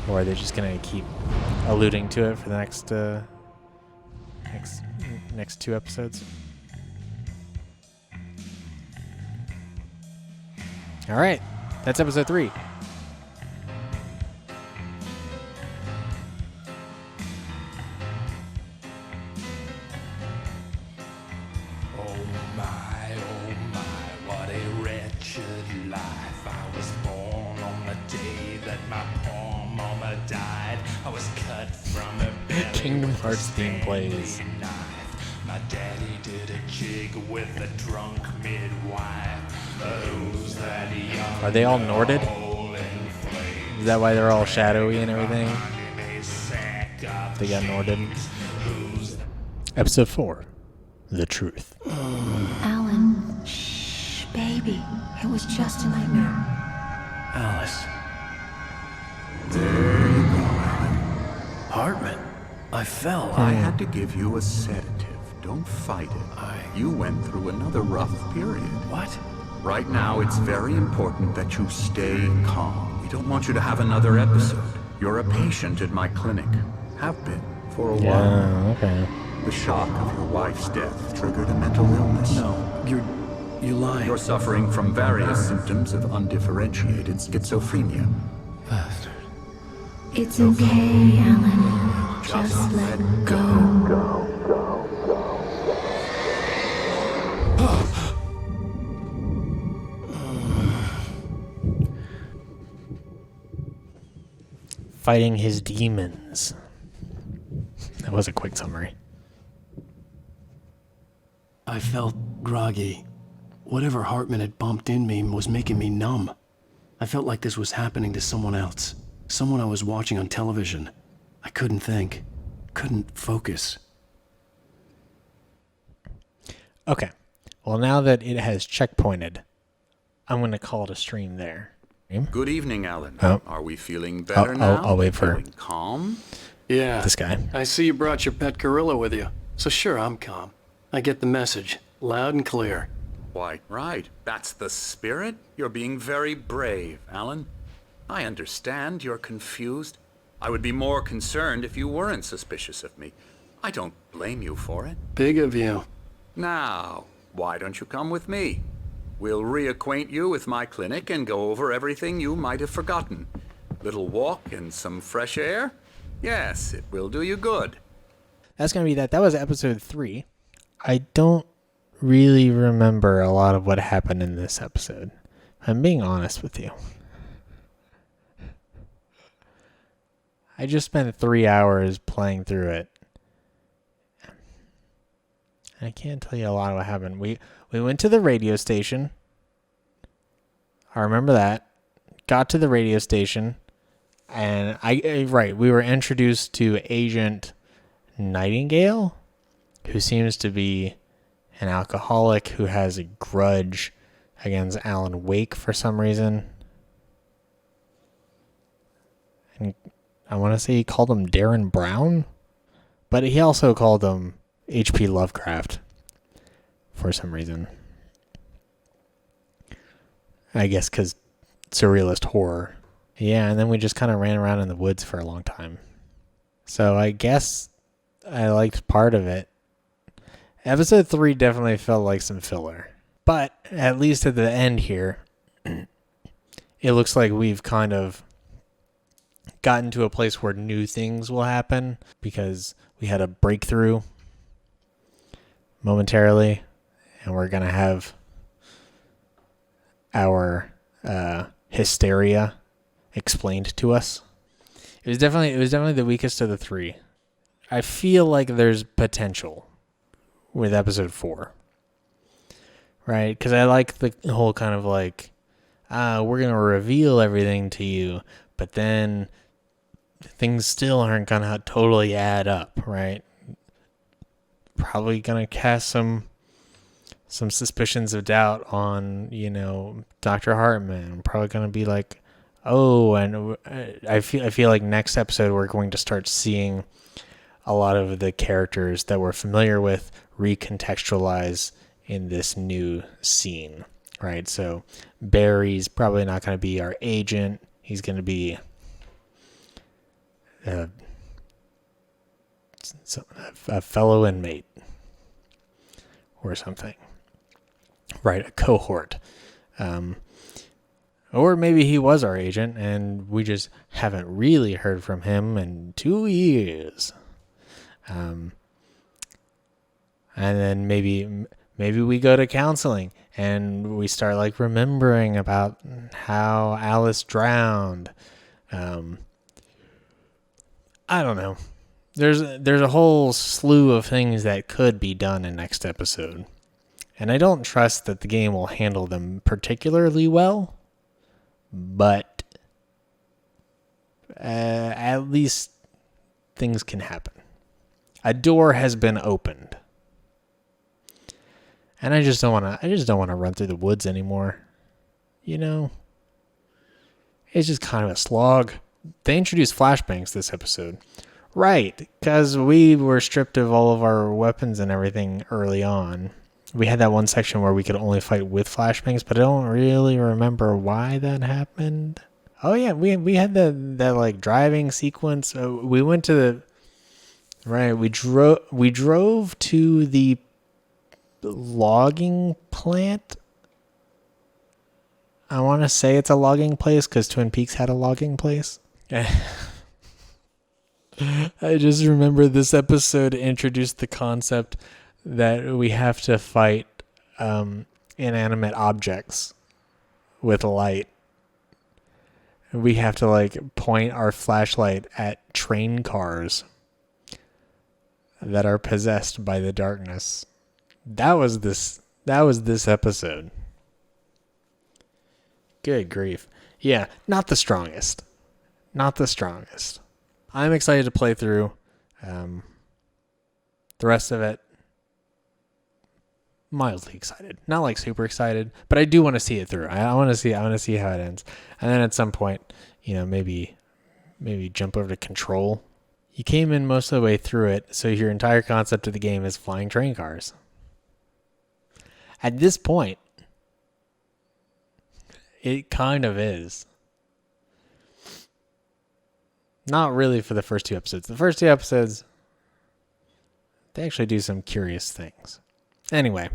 Or are they just gonna keep alluding to it for the next 2 episodes? All right, that's episode 3. Oh my, what a wretched life. I was born on the day that my poor mama died. I was cut from a belly Kingdom Hearts theme plays. knife. My daddy did a jig with a drunk midwife. Who's that young Are they all Norded? Is that why they're all shadowy and everything? They got Norded. Episode 4. The Truth. Alan, shh, baby. It was just a nightmare. Alice. There you go, Alan. Hartman, I fell. I had to give you a sedative. Don't fight it. You went through another rough period. What? Right now, it's very important that you stay calm. We don't want you to have another episode. You're a patient at my clinic. Have been for a while. Yeah, okay. The shock of your wife's death triggered a mental illness. No, you lie. You're suffering from various symptoms of undifferentiated schizophrenia. It's okay, Alan. Just let go. Fighting his demons. That was a quick summary. I felt groggy. Whatever Hartman had bumped in me was making me numb. I felt like this was happening to someone else. Someone I was watching on television. I couldn't think. Couldn't focus. Okay. Well, now that it has checkpointed, I'm going to call it a stream there. Good evening, Alan. Oh. Are we feeling better now? I'll wait for her. Feeling calm? Yeah. This guy. I see you brought your pet gorilla with you. So sure, I'm calm. I get the message. Loud and clear. Why, right. That's the spirit. You're being very brave, Alan. I understand you're confused. I would be more concerned if you weren't suspicious of me. I don't blame you for it. Big of you. Now, why don't you come with me? We'll reacquaint you with my clinic and go over everything you might have forgotten. Little walk and some fresh air? Yes, it will do you good. That's going to be that. That was episode 3. I don't really remember a lot of what happened in this episode. I'm being honest with you. I just spent 3 hours playing through it. I can't tell you a lot of what happened. We went to the radio station. I remember that. Got to the radio station. And we were introduced to Agent Nightingale, who seems to be an alcoholic who has a grudge against Alan Wake for some reason. And I want to say he called him Darren Brown, but he also called him H.P. Lovecraft for some reason. I guess because surrealist horror. Yeah, and then we just kind of ran around in the woods for a long time. So I guess I liked part of it. Episode 3 definitely felt like some filler. But at least at the end here, it looks like we've kind of gotten to a place where new things will happen because we had a breakthrough momentarily, and we're going to have our hysteria explained to us. It was definitely the weakest of the 3. I feel like there's potential with episode 4. Right? Because I like the whole kind of like, we're going to reveal everything to you, but then things still aren't going to totally add up, right? Probably going to cast some suspicions of doubt on, Dr. Hartman. Probably going to be like, oh, and I feel like next episode we're going to start seeing a lot of the characters that we're familiar with recontextualize in this new scene, right? So Barry's probably not going to be our agent. He's going to be a fellow inmate or something, right? A cohort. Or maybe he was our agent and we just haven't really heard from him in 2 years. And then maybe we go to counseling and we start like remembering about how Alice drowned. I don't know. There's a whole slew of things that could be done in next episode. And I don't trust that the game will handle them particularly well. But at least things can happen. A door has been opened. And I just don't want to run through the woods anymore. It's just kind of a slog. They introduced flashbangs this episode. Right, because we were stripped of all of our weapons and everything early on. We had that one section where we could only fight with flashbangs, but I don't really remember why that happened. Oh yeah, we had that like driving sequence. We went to the right. We drove to the logging plant. I want to say it's a logging place because Twin Peaks had a logging place. I just remember this episode introduced the concept that we have to fight inanimate objects with light. We have to like point our flashlight at train cars that are possessed by the darkness. That was this episode. Good grief. Yeah, not the strongest. Not the strongest. I'm excited to play through the rest of it. Mildly excited, not like super excited, but I do want to see it through. I want to see how it ends, and then at some point, maybe jump over to Control. You came in most of the way through it, so your entire concept of the game is flying train cars. At this point, it kind of is. Not really for the first 2 episodes. The first 2 episodes, they actually do some curious things. Anyway,